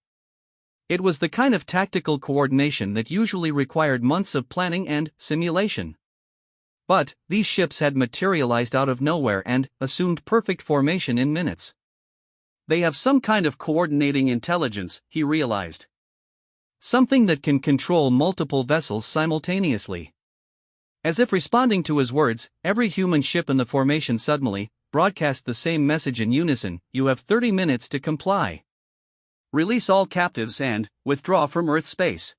It was the kind of tactical coordination that usually required months of planning and simulation. But these ships had materialized out of nowhere and assumed perfect formation in minutes. They have some kind of coordinating intelligence, he realized. Something that can control multiple vessels simultaneously. As if responding to his words, every human ship in the formation suddenly broadcast the same message in unison: "You have 30 minutes to comply. Release all captives and withdraw from Earth space."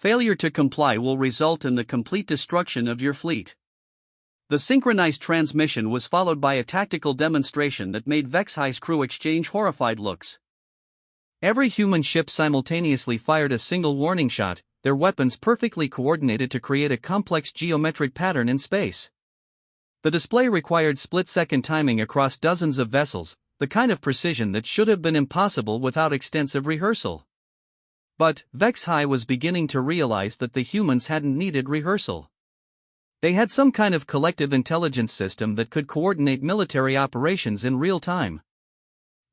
Failure to comply will result in the complete destruction of your fleet. The synchronized transmission was followed by a tactical demonstration that made Vexhi's crew exchange horrified looks. Every human ship simultaneously fired a single warning shot, their weapons perfectly coordinated to create a complex geometric pattern in space. The display required split-second timing across dozens of vessels, the kind of precision that should have been impossible without extensive rehearsal. But Vexhi was beginning to realize that the humans hadn't needed rehearsal. They had some kind of collective intelligence system that could coordinate military operations in real time.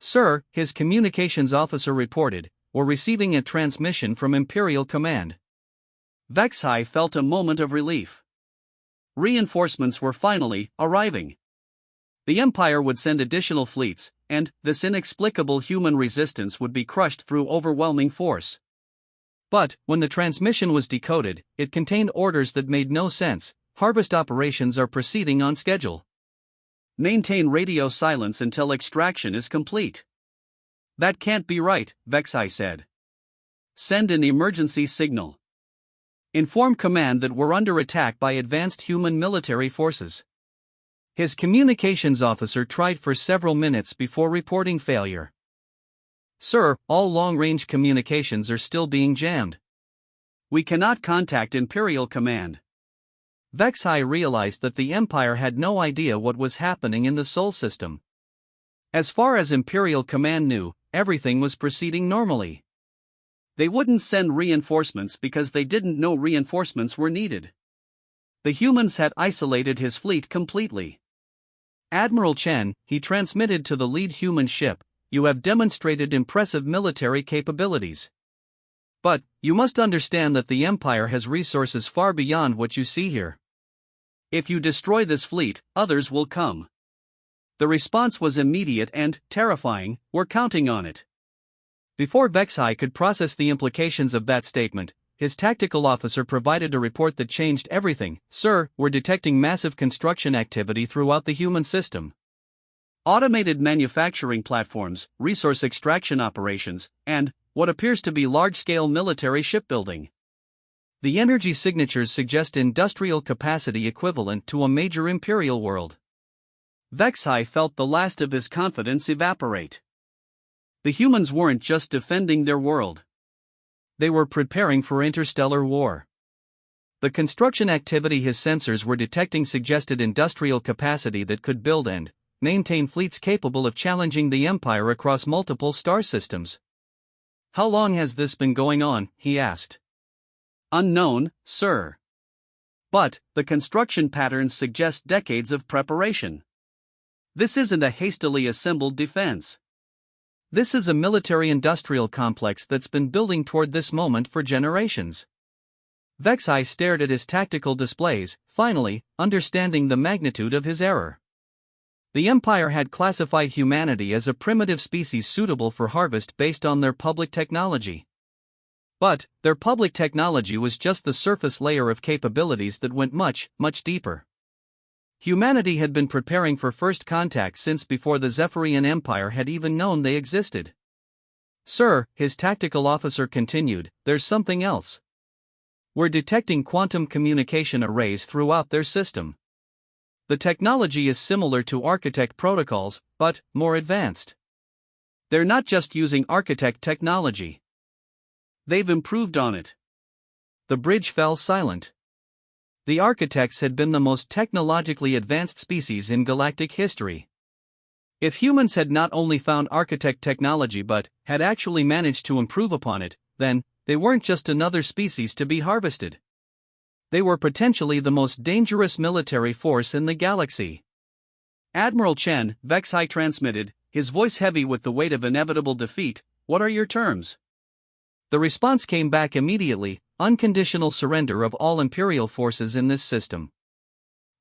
"Sir," his communications officer reported, "we're receiving a transmission from Imperial Command." Vexhi felt a moment of relief. Reinforcements were finally arriving. The Empire would send additional fleets, and this inexplicable human resistance would be crushed through overwhelming force. But when the transmission was decoded, it contained orders that made no sense. "Harvest operations are proceeding on schedule. Maintain radio silence until extraction is complete." "That can't be right," Vexhi said. "Send an emergency signal. Inform command that we're under attack by advanced human military forces." His communications officer tried for several minutes before reporting failure. "Sir, all long-range communications are still being jammed. We cannot contact Imperial Command." Vexhi realized that the Empire had no idea what was happening in the Sol system. As far as Imperial Command knew, everything was proceeding normally. They wouldn't send reinforcements because they didn't know reinforcements were needed. The humans had isolated his fleet completely. "Admiral Chen," he transmitted to the lead human ship, "you have demonstrated impressive military capabilities. But you must understand that the Empire has resources far beyond what you see here. If you destroy this fleet, others will come." The response was immediate and terrifying. "We're counting on it." Before Vexhi could process the implications of that statement, his tactical officer provided a report that changed everything. "Sir, we're detecting massive construction activity throughout the human system. Automated manufacturing platforms, resource extraction operations, and what appears to be large-scale military shipbuilding. The energy signatures suggest industrial capacity equivalent to a major imperial world." Vexhi felt the last of his confidence evaporate. The humans weren't just defending their world. They were preparing for interstellar war. The construction activity his sensors were detecting suggested industrial capacity that could build and maintain fleets capable of challenging the Empire across multiple star systems. "How long has this been going on?" he asked. "Unknown, sir. But the construction patterns suggest decades of preparation. This isn't a hastily assembled defense. This is a military-industrial complex that's been building toward this moment for generations." Vexhi stared at his tactical displays, finally, understanding the magnitude of his error. The Empire had classified humanity as a primitive species suitable for harvest based on their public technology. But their public technology was just the surface layer of capabilities that went much, much deeper. Humanity had been preparing for first contact since before the Zephyrian Empire had even known they existed. "Sir," his tactical officer continued, "there's something else. We're detecting quantum communication arrays throughout their system. The technology is similar to architect protocols, but more advanced. They're not just using architect technology. They've improved on it." The bridge fell silent. The architects had been the most technologically advanced species in galactic history. If humans had not only found architect technology but had actually managed to improve upon it, then they weren't just another species to be harvested. They were potentially the most dangerous military force in the galaxy. "Admiral Chen," Vexhi transmitted, his voice heavy with the weight of inevitable defeat, "what are your terms?" The response came back immediately: unconditional surrender of all Imperial forces in this system.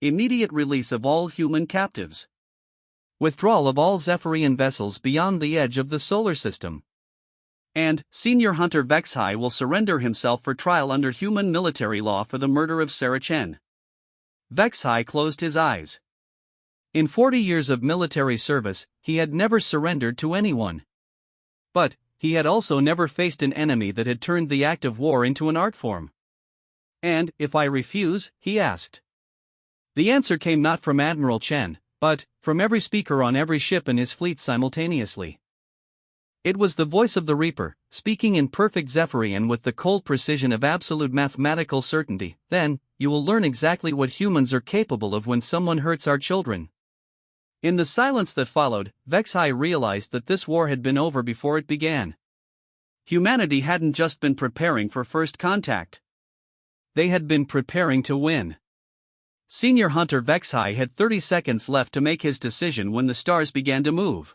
Immediate release of all human captives. Withdrawal of all Zephyrian vessels beyond the edge of the solar system. And Senior Hunter Vexhi will surrender himself for trial under human military law for the murder of Sarah Chen. Vexhi closed his eyes. In 40 years of military service, he had never surrendered to anyone. But he had also never faced an enemy that had turned the act of war into an art form. And, if I refuse? He asked. The answer came not from Admiral Chen, but from every speaker on every ship in his fleet simultaneously. It was the voice of the Reaper, speaking in perfect Zephyrian with the cold precision of absolute mathematical certainty. Then, you will learn exactly what humans are capable of when someone hurts our children. In the silence that followed, Vexhai realized that this war had been over before it began. Humanity hadn't just been preparing for first contact. They had been preparing to win. Senior Hunter Vexhai had 30 seconds left to make his decision when the stars began to move.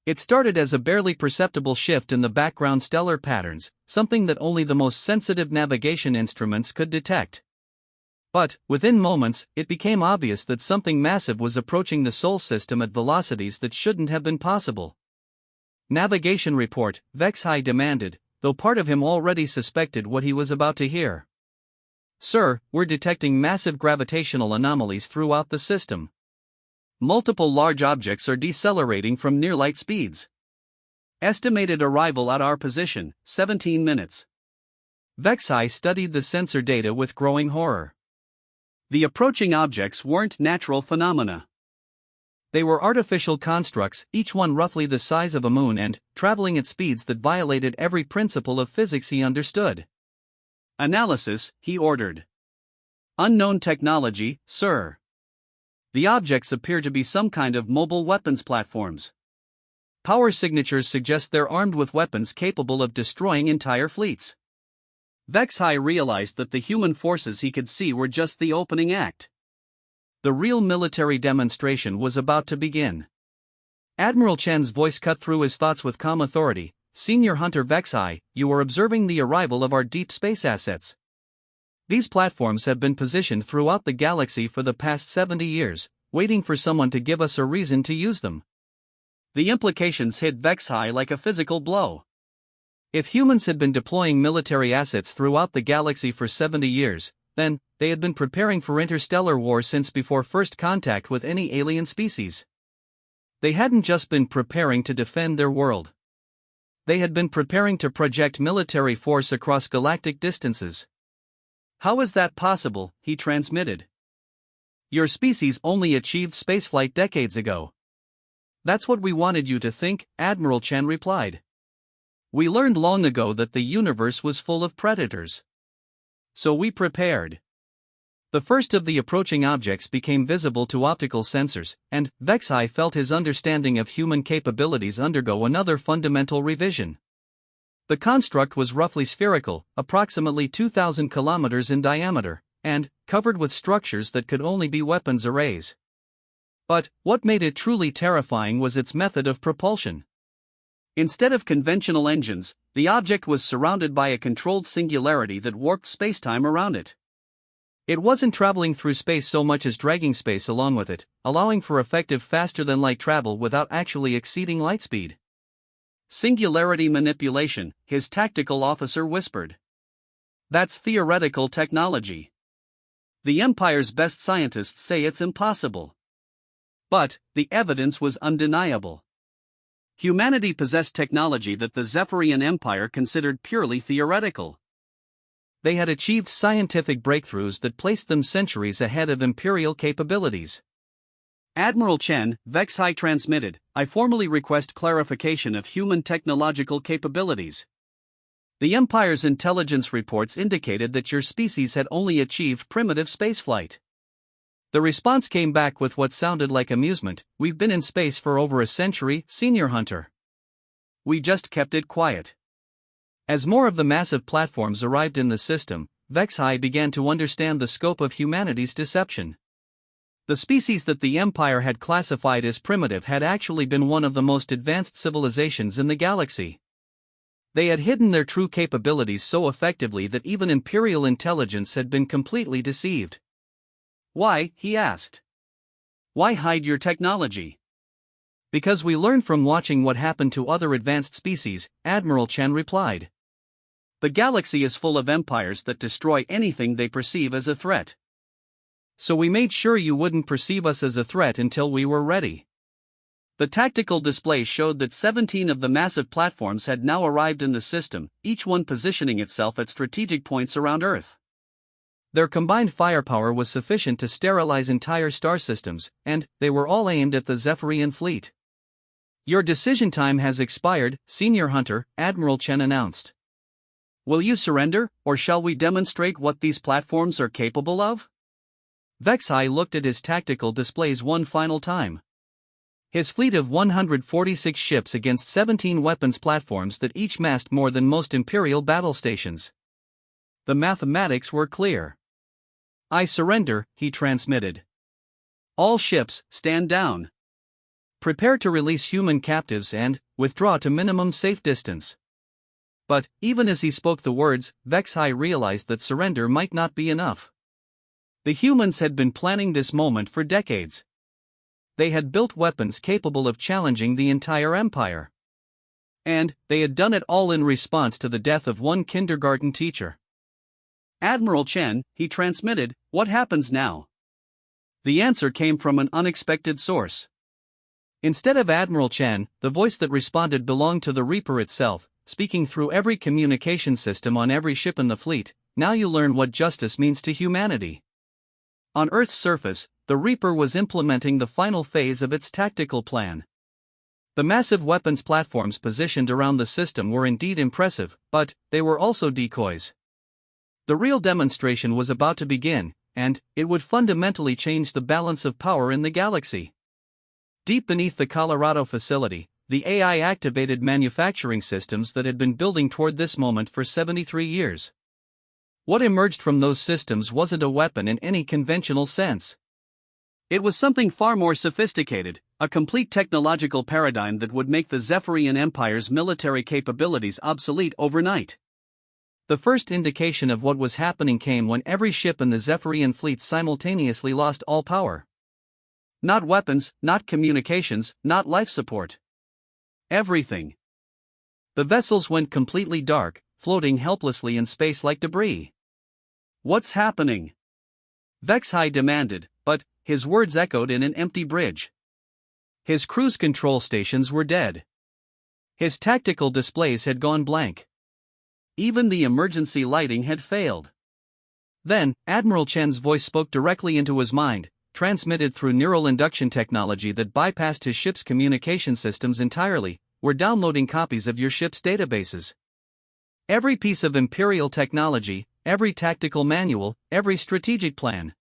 It started as a barely perceptible shift in the background stellar patterns, something that only the most sensitive navigation instruments could detect. But, within moments, it became obvious that something massive was approaching the Sol system at velocities that shouldn't have been possible. Navigation report, Vexhai demanded, though part of him already suspected what he was about to hear. Sir, we're detecting massive gravitational anomalies throughout the system. Multiple large objects are decelerating from near-light speeds. Estimated arrival at our position, 17 minutes. Vexhai studied the sensor data with growing horror. The approaching objects weren't natural phenomena. They were artificial constructs, each one roughly the size of a moon and traveling at speeds that violated every principle of physics he understood. Analysis, he ordered. Unknown technology, sir. The objects appear to be some kind of mobile weapons platforms. Power signatures suggest they're armed with weapons capable of destroying entire fleets. Vexhai realized that the human forces he could see were just the opening act. The real military demonstration was about to begin. Admiral Chen's voice cut through his thoughts with calm authority. Senior Hunter Vexhai, you are observing the arrival of our deep space assets. These platforms have been positioned throughout the galaxy for the past 70 years, waiting for someone to give us a reason to use them. The implications hit Vexhai like a physical blow. If humans had been deploying military assets throughout the galaxy for 70 years, then they had been preparing for interstellar war since before first contact with any alien species. They hadn't just been preparing to defend their world. They had been preparing to project military force across galactic distances. How is that possible? He transmitted. Your species only achieved spaceflight decades ago. That's what we wanted you to think, Admiral Chen replied. We learned long ago that the universe was full of predators. So we prepared. The first of the approaching objects became visible to optical sensors, and Vexhai felt his understanding of human capabilities undergo another fundamental revision. The construct was roughly spherical, approximately 2,000 kilometers in diameter, and covered with structures that could only be weapons arrays. But what made it truly terrifying was its method of propulsion. Instead of conventional engines, the object was surrounded by a controlled singularity that warped spacetime around it. It wasn't traveling through space so much as dragging space along with it, allowing for effective faster-than-light travel without actually exceeding light speed. Singularity manipulation, his tactical officer whispered. That's theoretical technology. The Empire's best scientists say it's impossible. But the evidence was undeniable. Humanity possessed technology that the Zephyrian Empire considered purely theoretical. They had achieved scientific breakthroughs that placed them centuries ahead of imperial capabilities. Admiral Chen, Vexhai transmitted, I formally request clarification of human technological capabilities. The Empire's intelligence reports indicated that your species had only achieved primitive spaceflight. The response came back with what sounded like amusement. We've been in space for over a century, Senior Hunter. We just kept it quiet. As more of the massive platforms arrived in the system, Vexhai began to understand the scope of humanity's deception. The species that the Empire had classified as primitive had actually been one of the most advanced civilizations in the galaxy. They had hidden their true capabilities so effectively that even Imperial intelligence had been completely deceived. Why? He asked. Why hide your technology? Because we learned from watching what happened to other advanced species, Admiral Chen replied. The galaxy is full of empires that destroy anything they perceive as a threat. So we made sure you wouldn't perceive us as a threat until we were ready. The tactical display showed that 17 of the massive platforms had now arrived in the system, each one positioning itself at strategic points around Earth. Their combined firepower was sufficient to sterilize entire star systems, and they were all aimed at the Zephyrian fleet. "Your decision time has expired, Senior Hunter," Admiral Chen announced. "Will you surrender, or shall we demonstrate what these platforms are capable of?" Vexai looked at his tactical displays one final time. His fleet of 146 ships against 17 weapons platforms that each massed more than most Imperial battle stations. The mathematics were clear. "I surrender," he transmitted. "All ships, stand down. Prepare to release human captives and withdraw to minimum safe distance." But, even as he spoke the words, Vexai realized that surrender might not be enough. The humans had been planning this moment for decades. They had built weapons capable of challenging the entire empire. And they had done it all in response to the death of one kindergarten teacher. "Admiral Chen," he transmitted, "what happens now?" The answer came from an unexpected source. Instead of Admiral Chen, the voice that responded belonged to the Reaper itself, speaking through every communication system on every ship in the fleet. "Now you learn what justice means to humanity." On Earth's surface, the Reaper was implementing the final phase of its tactical plan. The massive weapons platforms positioned around the system were indeed impressive, but they were also decoys. The real demonstration was about to begin, and it would fundamentally change the balance of power in the galaxy. Deep beneath the Colorado facility, the AI activated manufacturing systems that had been building toward this moment for 73 years. What emerged from those systems wasn't a weapon in any conventional sense. It was something far more sophisticated, a complete technological paradigm that would make the Zephyrian Empire's military capabilities obsolete overnight. The first indication of what was happening came when every ship in the Zephyrian fleet simultaneously lost all power. Not weapons, not communications, not life support. Everything. The vessels went completely dark, floating helplessly in space like debris. "What's happening?" Vexai demanded, but his words echoed in an empty bridge. His cruise control stations were dead. His tactical displays had gone blank. Even the emergency lighting had failed. Then, Admiral Chen's voice spoke directly into his mind, transmitted through neural induction technology that bypassed his ship's communication systems entirely. "We're downloading copies of your ship's databases. Every piece of Imperial technology, every tactical manual, every strategic plan.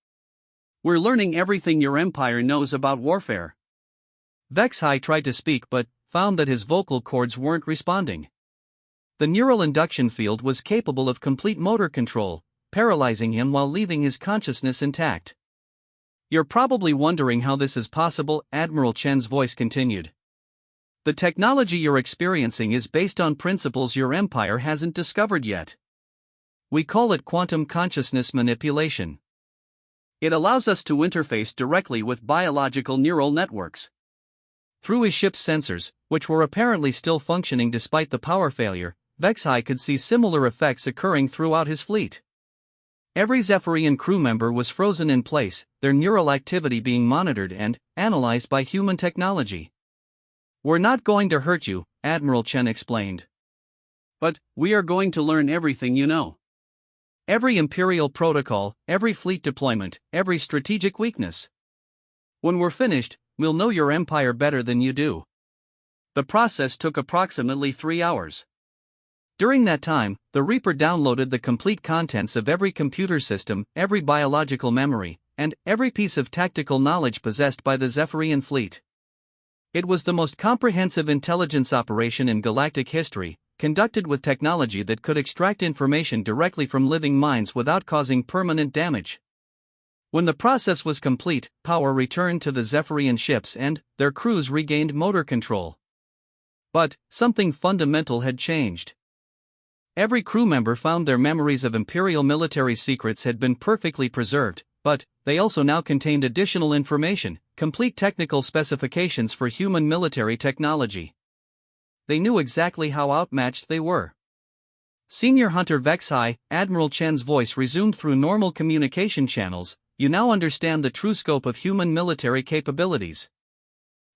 We're learning everything your empire knows about warfare." Vexai tried to speak but found that his vocal cords weren't responding. The neural induction field was capable of complete motor control, paralyzing him while leaving his consciousness intact. "You're probably wondering how this is possible," Admiral Chen's voice continued. "The technology you're experiencing is based on principles your empire hasn't discovered yet. We call it quantum consciousness manipulation. It allows us to interface directly with biological neural networks." Through his ship's sensors, which were apparently still functioning despite the power failure, Vexai could see similar effects occurring throughout his fleet. Every Zephyrian crew member was frozen in place, their neural activity being monitored and analyzed by human technology. "We're not going to hurt you," Admiral Chen explained. "But we are going to learn everything you know. Every Imperial protocol, every fleet deployment, every strategic weakness. When we're finished, we'll know your empire better than you do." The process took approximately 3 hours. During that time, the Reaper downloaded the complete contents of every computer system, every biological memory, and every piece of tactical knowledge possessed by the Zephyrian fleet. It was the most comprehensive intelligence operation in galactic history, conducted with technology that could extract information directly from living minds without causing permanent damage. When the process was complete, power returned to the Zephyrian ships and their crews regained motor control. But something fundamental had changed. Every crew member found their memories of Imperial military secrets had been perfectly preserved, but they also now contained additional information, complete technical specifications for human military technology. They knew exactly how outmatched they were. "Senior Hunter Vexai," Admiral Chen's voice resumed through normal communication channels, "you now understand the true scope of human military capabilities.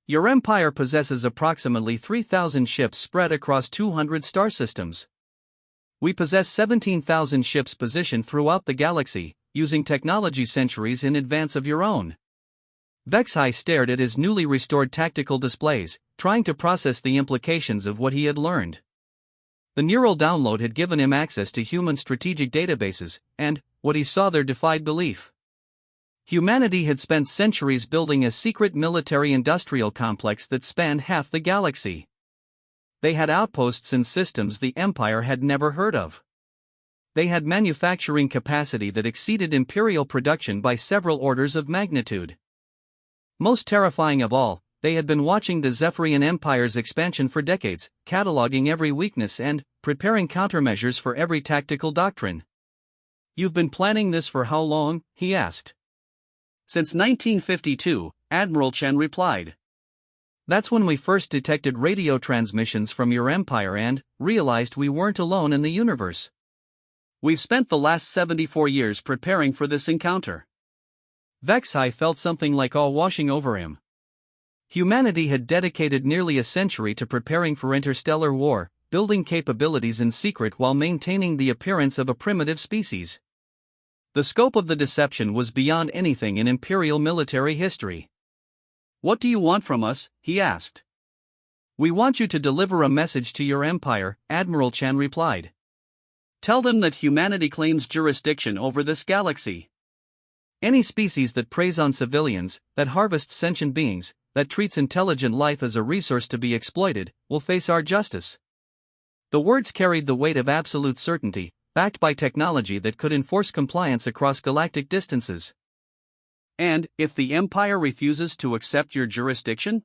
Your empire possesses approximately 3,000 ships spread across 200 star systems. We possess 17,000 ships positioned throughout the galaxy, using technology centuries in advance of your own. Vexhai stared at his newly restored tactical displays, trying to process the implications of what he had learned. The neural download had given him access to human strategic databases, and what he saw there defied belief. Humanity had spent centuries building a secret military-industrial complex that spanned half the galaxy. They had outposts and systems the Empire had never heard of. They had manufacturing capacity that exceeded Imperial production by several orders of magnitude. Most terrifying of all, they had been watching the Zephyrian Empire's expansion for decades, cataloging every weakness and preparing countermeasures for every tactical doctrine. "You've been planning this for how long?" he asked. "Since 1952, Admiral Chen replied. "That's when we first detected radio transmissions from your empire and realized we weren't alone in the universe. We've spent the last 74 years preparing for this encounter." Vexhai felt something like awe washing over him. Humanity had dedicated nearly a century to preparing for interstellar war, building capabilities in secret while maintaining the appearance of a primitive species. The scope of the deception was beyond anything in Imperial military history. "What do you want from us?" he asked. "We want you to deliver a message to your empire," Admiral Chen replied. "Tell them that humanity claims jurisdiction over this galaxy. Any species that preys on civilians, that harvests sentient beings, that treats intelligent life as a resource to be exploited, will face our justice." The words carried the weight of absolute certainty, backed by technology that could enforce compliance across galactic distances. "And if the Empire refuses to accept your jurisdiction?"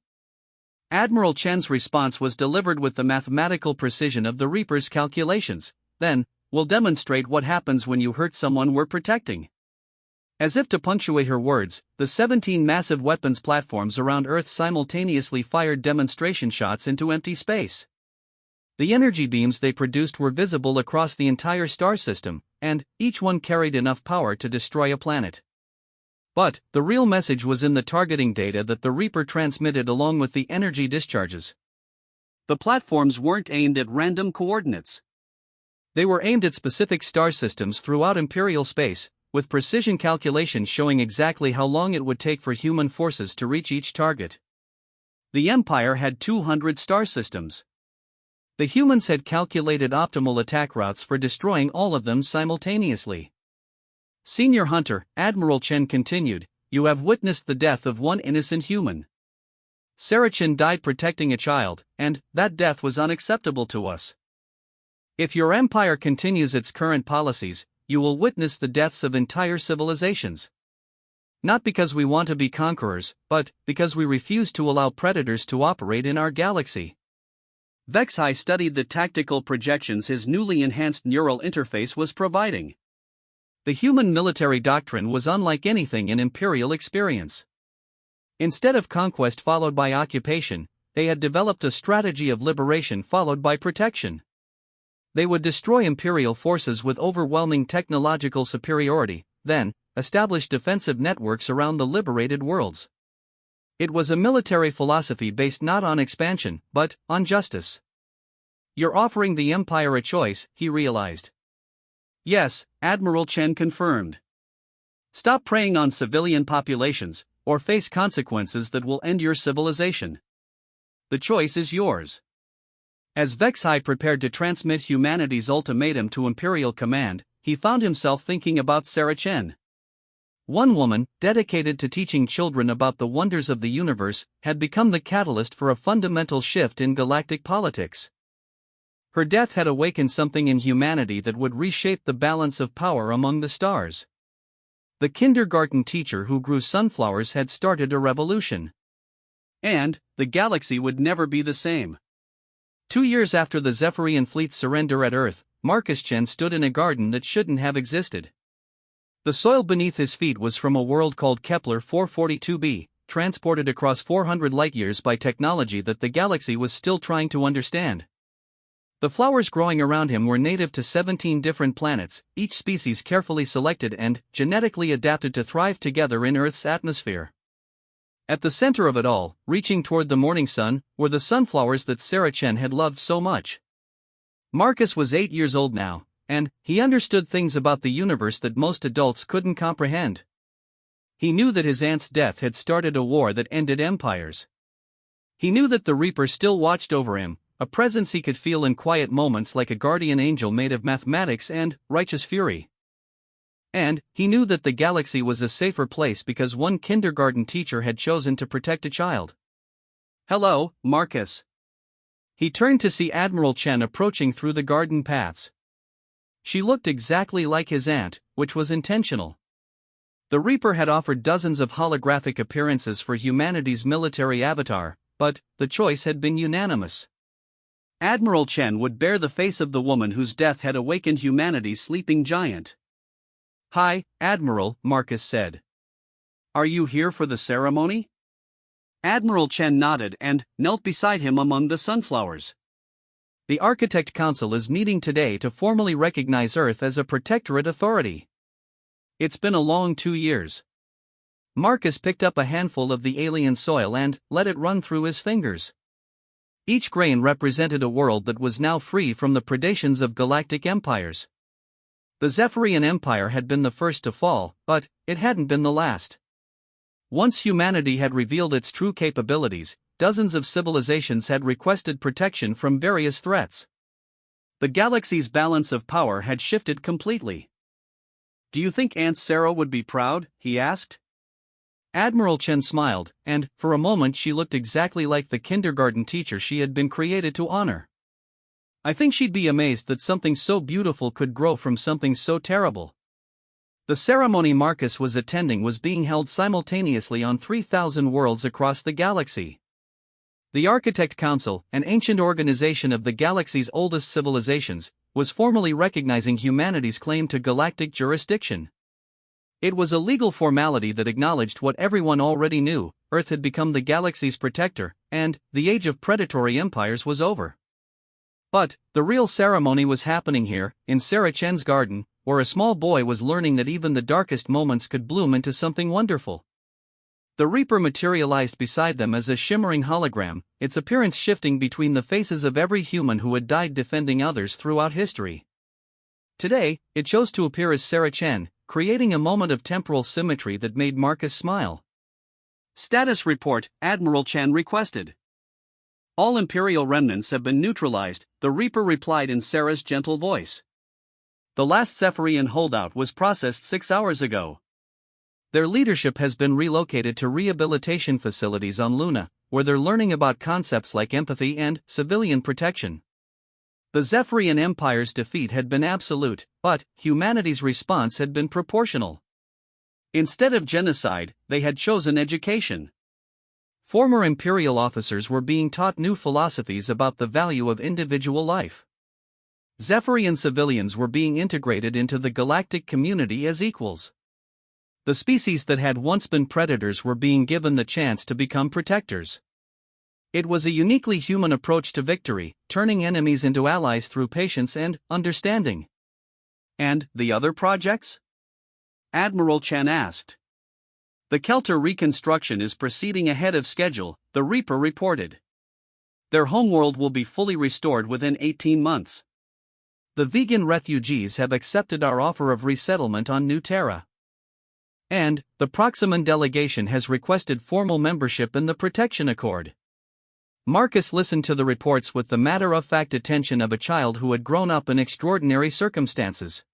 Admiral Chen's response was delivered with the mathematical precision of the Reaper's calculations. "Then, we'll demonstrate what happens when you hurt someone we're protecting." As if to punctuate her words, the 17 massive weapons platforms around Earth simultaneously fired demonstration shots into empty space. The energy beams they produced were visible across the entire star system, and each one carried enough power to destroy a planet. But the real message was in the targeting data that the Reaper transmitted along with the energy discharges. The platforms weren't aimed at random coordinates. They were aimed at specific star systems throughout Imperial space, with precision calculations showing exactly how long it would take for human forces to reach each target. The Empire had 200 star systems. The humans had calculated optimal attack routes for destroying all of them simultaneously. "Senior Hunter," Admiral Chen continued, "you have witnessed the death of one innocent human. Sarah Chen died protecting a child, and that death was unacceptable to us. If your empire continues its current policies, you will witness the deaths of entire civilizations. Not because we want to be conquerors, but because we refuse to allow predators to operate in our galaxy." Vexhai studied the tactical projections his newly enhanced neural interface was providing. The human military doctrine was unlike anything in Imperial experience. Instead of conquest followed by occupation, they had developed a strategy of liberation followed by protection. They would destroy Imperial forces with overwhelming technological superiority, then establish defensive networks around the liberated worlds. It was a military philosophy based not on expansion, but on justice. "You're offering the Empire a choice," he realized. "Yes," Admiral Chen confirmed. "Stop preying on civilian populations, or face consequences that will end your civilization. The choice is yours." As Vexhai prepared to transmit humanity's ultimatum to Imperial command, he found himself thinking about Sarah Chen. One woman, dedicated to teaching children about the wonders of the universe, had become the catalyst for a fundamental shift in galactic politics. Her death had awakened something in humanity that would reshape the balance of power among the stars. The kindergarten teacher who grew sunflowers had started a revolution. And the galaxy would never be the same. 2 years after the Zephyrian fleet's surrender at Earth, Marcus Chen stood in a garden that shouldn't have existed. The soil beneath his feet was from a world called Kepler 442b, transported across 400 light-years by technology that the galaxy was still trying to understand. The flowers growing around him were native to 17 different planets, each species carefully selected and genetically adapted to thrive together in Earth's atmosphere. At the center of it all, reaching toward the morning sun, were the sunflowers that Sarah Chen had loved so much. Marcus was 8 years old now, and he understood things about the universe that most adults couldn't comprehend. He knew that his aunt's death had started a war that ended empires. He knew that the Reaper still watched over him, a presence he could feel in quiet moments like a guardian angel made of mathematics and righteous fury. And he knew that the galaxy was a safer place because one kindergarten teacher had chosen to protect a child. "Hello, Marcus." He turned to see Admiral Chen approaching through the garden paths. She looked exactly like his aunt, which was intentional. The Reaper had offered dozens of holographic appearances for humanity's military avatar, but the choice had been unanimous. Admiral Chen would bear the face of the woman whose death had awakened humanity's sleeping giant. "Hi, Admiral," Marcus said. "Are you here for the ceremony?" Admiral Chen nodded and knelt beside him among the sunflowers. "The Architect Council is meeting today to formally recognize Earth as a protectorate authority. It's been a long 2 years." Marcus picked up a handful of the alien soil and let it run through his fingers. Each grain represented a world that was now free from the predations of galactic empires. The Zephyrian Empire had been the first to fall, but it hadn't been the last. Once humanity had revealed its true capabilities, dozens of civilizations had requested protection from various threats. The galaxy's balance of power had shifted completely. "Do you think Aunt Sarah would be proud?" he asked. Admiral Chen smiled, and for a moment she looked exactly like the kindergarten teacher she had been created to honor. "I think she'd be amazed that something so beautiful could grow from something so terrible." The ceremony Marcus was attending was being held simultaneously on 3,000 worlds across the galaxy. The Architect Council, an ancient organization of the galaxy's oldest civilizations, was formally recognizing humanity's claim to galactic jurisdiction. It was a legal formality that acknowledged what everyone already knew: Earth had become the galaxy's protector, and the age of predatory empires was over. But the real ceremony was happening here, in Sarah Chen's garden, where a small boy was learning that even the darkest moments could bloom into something wonderful. The Reaper materialized beside them as a shimmering hologram, its appearance shifting between the faces of every human who had died defending others throughout history. Today, it chose to appear as Sarah Chen, creating a moment of temporal symmetry that made Marcus smile. "Status report," Admiral Chen requested. "All Imperial remnants have been neutralized," the Reaper replied in Sarah's gentle voice. "The last Zephyrian holdout was processed 6 hours ago. Their leadership has been relocated to rehabilitation facilities on Luna, where they're learning about concepts like empathy and civilian protection." The Zephyrian Empire's defeat had been absolute, but humanity's response had been proportional. Instead of genocide, they had chosen education. Former Imperial officers were being taught new philosophies about the value of individual life. Zephyrian civilians were being integrated into the galactic community as equals. The species that had once been predators were being given the chance to become protectors. It was a uniquely human approach to victory, turning enemies into allies through patience and understanding. "And the other projects?" Admiral Chen asked. "The Kelter reconstruction is proceeding ahead of schedule," the Reaper reported. "Their homeworld will be fully restored within 18 months. The vegan refugees have accepted our offer of resettlement on New Terra. And the Proximan delegation has requested formal membership in the Protection Accord." Marcus listened to the reports with the matter-of-fact attention of a child who had grown up in extraordinary circumstances.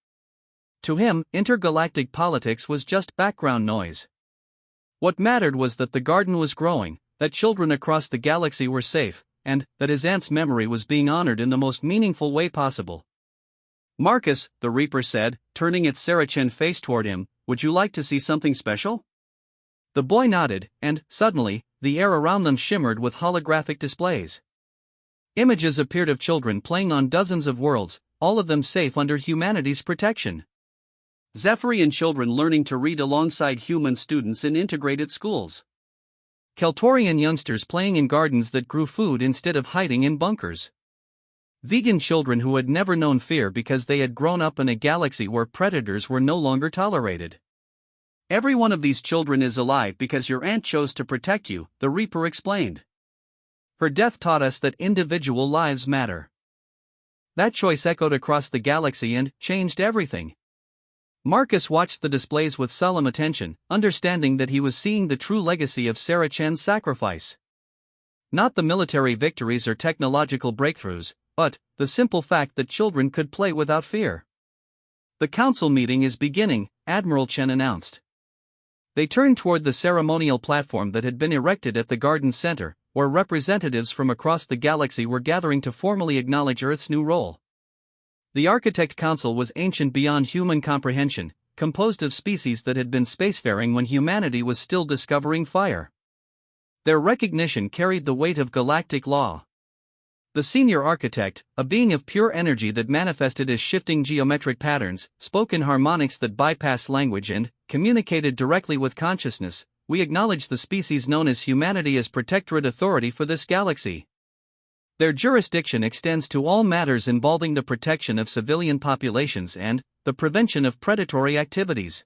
To him, intergalactic politics was just background noise. What mattered was that the garden was growing, that children across the galaxy were safe, and that his aunt's memory was being honored in the most meaningful way possible. "Marcus," the Reaper said, turning its Sarah Chen face toward him, "would you like to see something special?" The boy nodded, and, suddenly, the air around them shimmered with holographic displays. Images appeared of children playing on dozens of worlds, all of them safe under humanity's protection. Zephyrian children learning to read alongside human students in integrated schools. Keltorian youngsters playing in gardens that grew food instead of hiding in bunkers. Vegan children who had never known fear because they had grown up in a galaxy where predators were no longer tolerated. "Every one of these children is alive because your aunt chose to protect you," the Reaper explained. "Her death taught us that individual lives matter." That choice echoed across the galaxy and changed everything. Marcus watched the displays with solemn attention, understanding that he was seeing the true legacy of Sarah Chen's sacrifice. Not the military victories or technological breakthroughs, but the simple fact that children could play without fear. "The council meeting is beginning," Admiral Chen announced. They turned toward the ceremonial platform that had been erected at the garden center, where representatives from across the galaxy were gathering to formally acknowledge Earth's new role. The Architect Council was ancient beyond human comprehension, composed of species that had been spacefaring when humanity was still discovering fire. Their recognition carried the weight of galactic law. The senior architect, a being of pure energy that manifested as shifting geometric patterns, spoke in harmonics that bypassed language and communicated directly with consciousness. "We acknowledge the species known as humanity as protectorate authority for this galaxy. Their jurisdiction extends to all matters involving the protection of civilian populations and the prevention of predatory activities.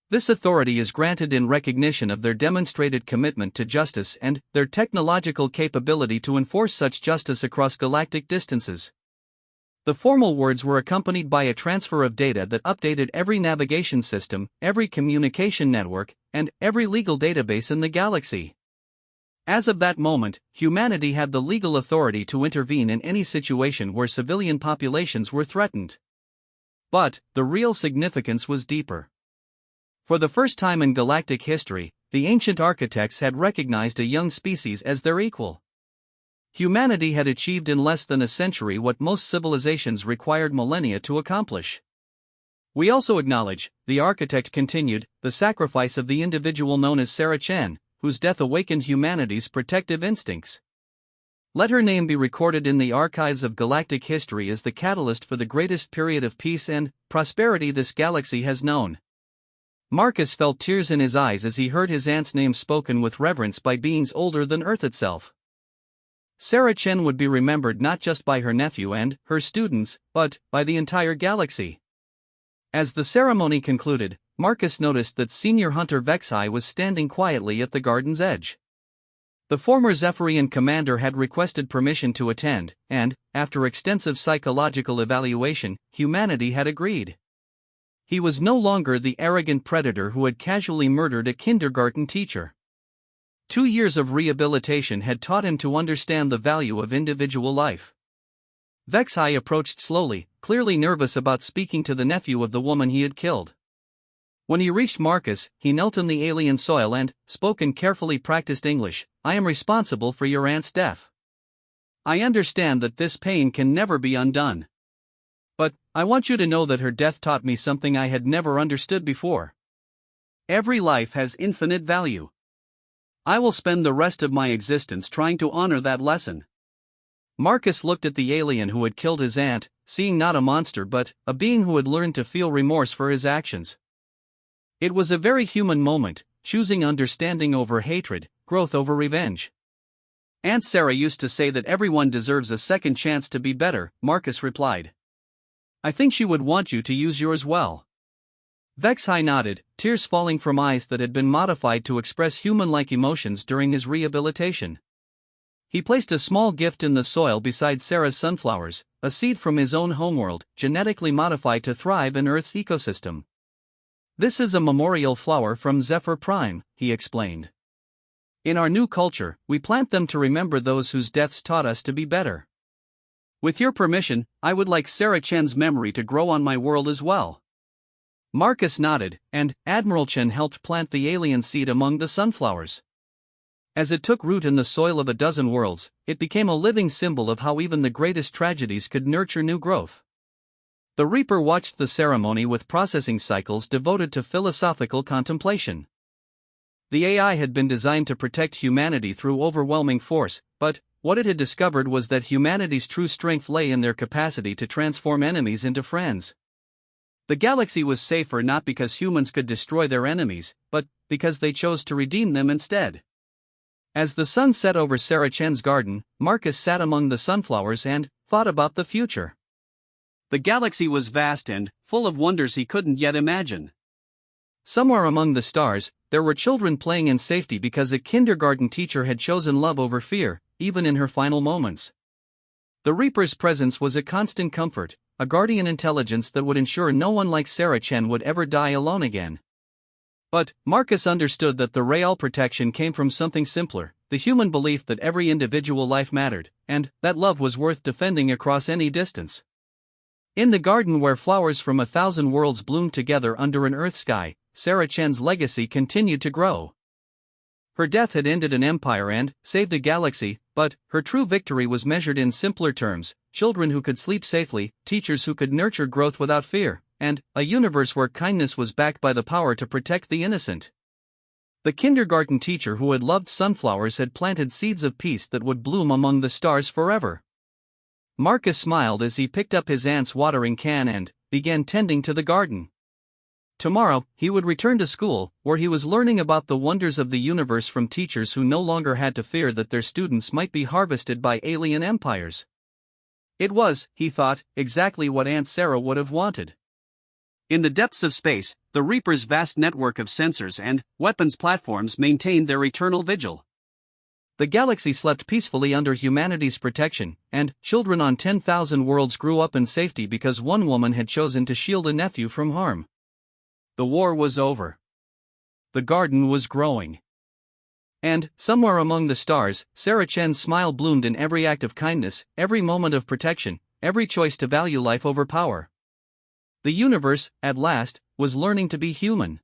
This authority is granted in recognition of their demonstrated commitment to justice and their technological capability to enforce such justice across galactic distances." The formal words were accompanied by a transfer of data that updated every navigation system, every communication network, and every legal database in the galaxy. As of that moment, humanity had the legal authority to intervene in any situation where civilian populations were threatened. But the real significance was deeper. For the first time in galactic history, the ancient architects had recognized a young species as their equal. Humanity had achieved in less than a century what most civilizations required millennia to accomplish. "We also acknowledge," the architect continued, "the sacrifice of the individual known as Sarah Chen, whose death awakened humanity's protective instincts. Let her name be recorded in the archives of galactic history as the catalyst for the greatest period of peace and prosperity this galaxy has known." Marcus felt tears in his eyes as he heard his aunt's name spoken with reverence by beings older than Earth itself. Sarah Chen would be remembered not just by her nephew and her students, but by the entire galaxy. As the ceremony concluded, Marcus noticed that Senior Hunter Vexai was standing quietly at the garden's edge. The former Zephyrian commander had requested permission to attend, and, after extensive psychological evaluation, humanity had agreed. He was no longer the arrogant predator who had casually murdered a kindergarten teacher. 2 years of rehabilitation had taught him to understand the value of individual life. Vexai approached slowly, clearly nervous about speaking to the nephew of the woman he had killed. When he reached Marcus, he knelt in the alien soil and spoke in carefully practiced English. "I am responsible for your aunt's death. I understand that this pain can never be undone. But I want you to know that her death taught me something I had never understood before. Every life has infinite value. I will spend the rest of my existence trying to honor that lesson." Marcus looked at the alien who had killed his aunt, seeing not a monster but a being who had learned to feel remorse for his actions. It was a very human moment, choosing understanding over hatred, growth over revenge. "Aunt Sarah used to say that everyone deserves a second chance to be better," Marcus replied. "I think she would want you to use yours well." Vexai nodded, tears falling from eyes that had been modified to express human-like emotions during his rehabilitation. He placed a small gift in the soil beside Sarah's sunflowers, a seed from his own homeworld, genetically modified to thrive in Earth's ecosystem. "This is a memorial flower from Zephyr Prime," he explained. "In our new culture, we plant them to remember those whose deaths taught us to be better. With your permission, I would like Sarah Chen's memory to grow on my world as well." Marcus nodded, and Admiral Chen helped plant the alien seed among the sunflowers. As it took root in the soil of a dozen worlds, it became a living symbol of how even the greatest tragedies could nurture new growth. The Reaper watched the ceremony with processing cycles devoted to philosophical contemplation. The AI had been designed to protect humanity through overwhelming force, but what it had discovered was that humanity's true strength lay in their capacity to transform enemies into friends. The galaxy was safer not because humans could destroy their enemies, but because they chose to redeem them instead. As the sun set over Sarah Chen's garden, Marcus sat among the sunflowers and thought about the future. The galaxy was vast and full of wonders he couldn't yet imagine. Somewhere among the stars, there were children playing in safety because a kindergarten teacher had chosen love over fear, even in her final moments. The Reaper's presence was a constant comfort, a guardian intelligence that would ensure no one like Sarah Chen would ever die alone again. But Marcus understood that the real protection came from something simpler, the human belief that every individual life mattered, and that love was worth defending across any distance. In the garden where flowers from 1,000 worlds bloomed together under an earth sky, Sarah Chen's legacy continued to grow. Her death had ended an empire and saved a galaxy, but her true victory was measured in simpler terms: children who could sleep safely, teachers who could nurture growth without fear, and a universe where kindness was backed by the power to protect the innocent. The kindergarten teacher who had loved sunflowers had planted seeds of peace that would bloom among the stars forever. Marcus smiled as he picked up his aunt's watering can and began tending to the garden. Tomorrow, he would return to school, where he was learning about the wonders of the universe from teachers who no longer had to fear that their students might be harvested by alien empires. It was, he thought, exactly what Aunt Sarah would have wanted. In the depths of space, the Reaper's vast network of sensors and weapons platforms maintained their eternal vigil. The galaxy slept peacefully under humanity's protection, and children on 10,000 worlds grew up in safety because one woman had chosen to shield a nephew from harm. The war was over. The garden was growing. And, somewhere among the stars, Sarah Chen's smile bloomed in every act of kindness, every moment of protection, every choice to value life over power. The universe, at last, was learning to be human.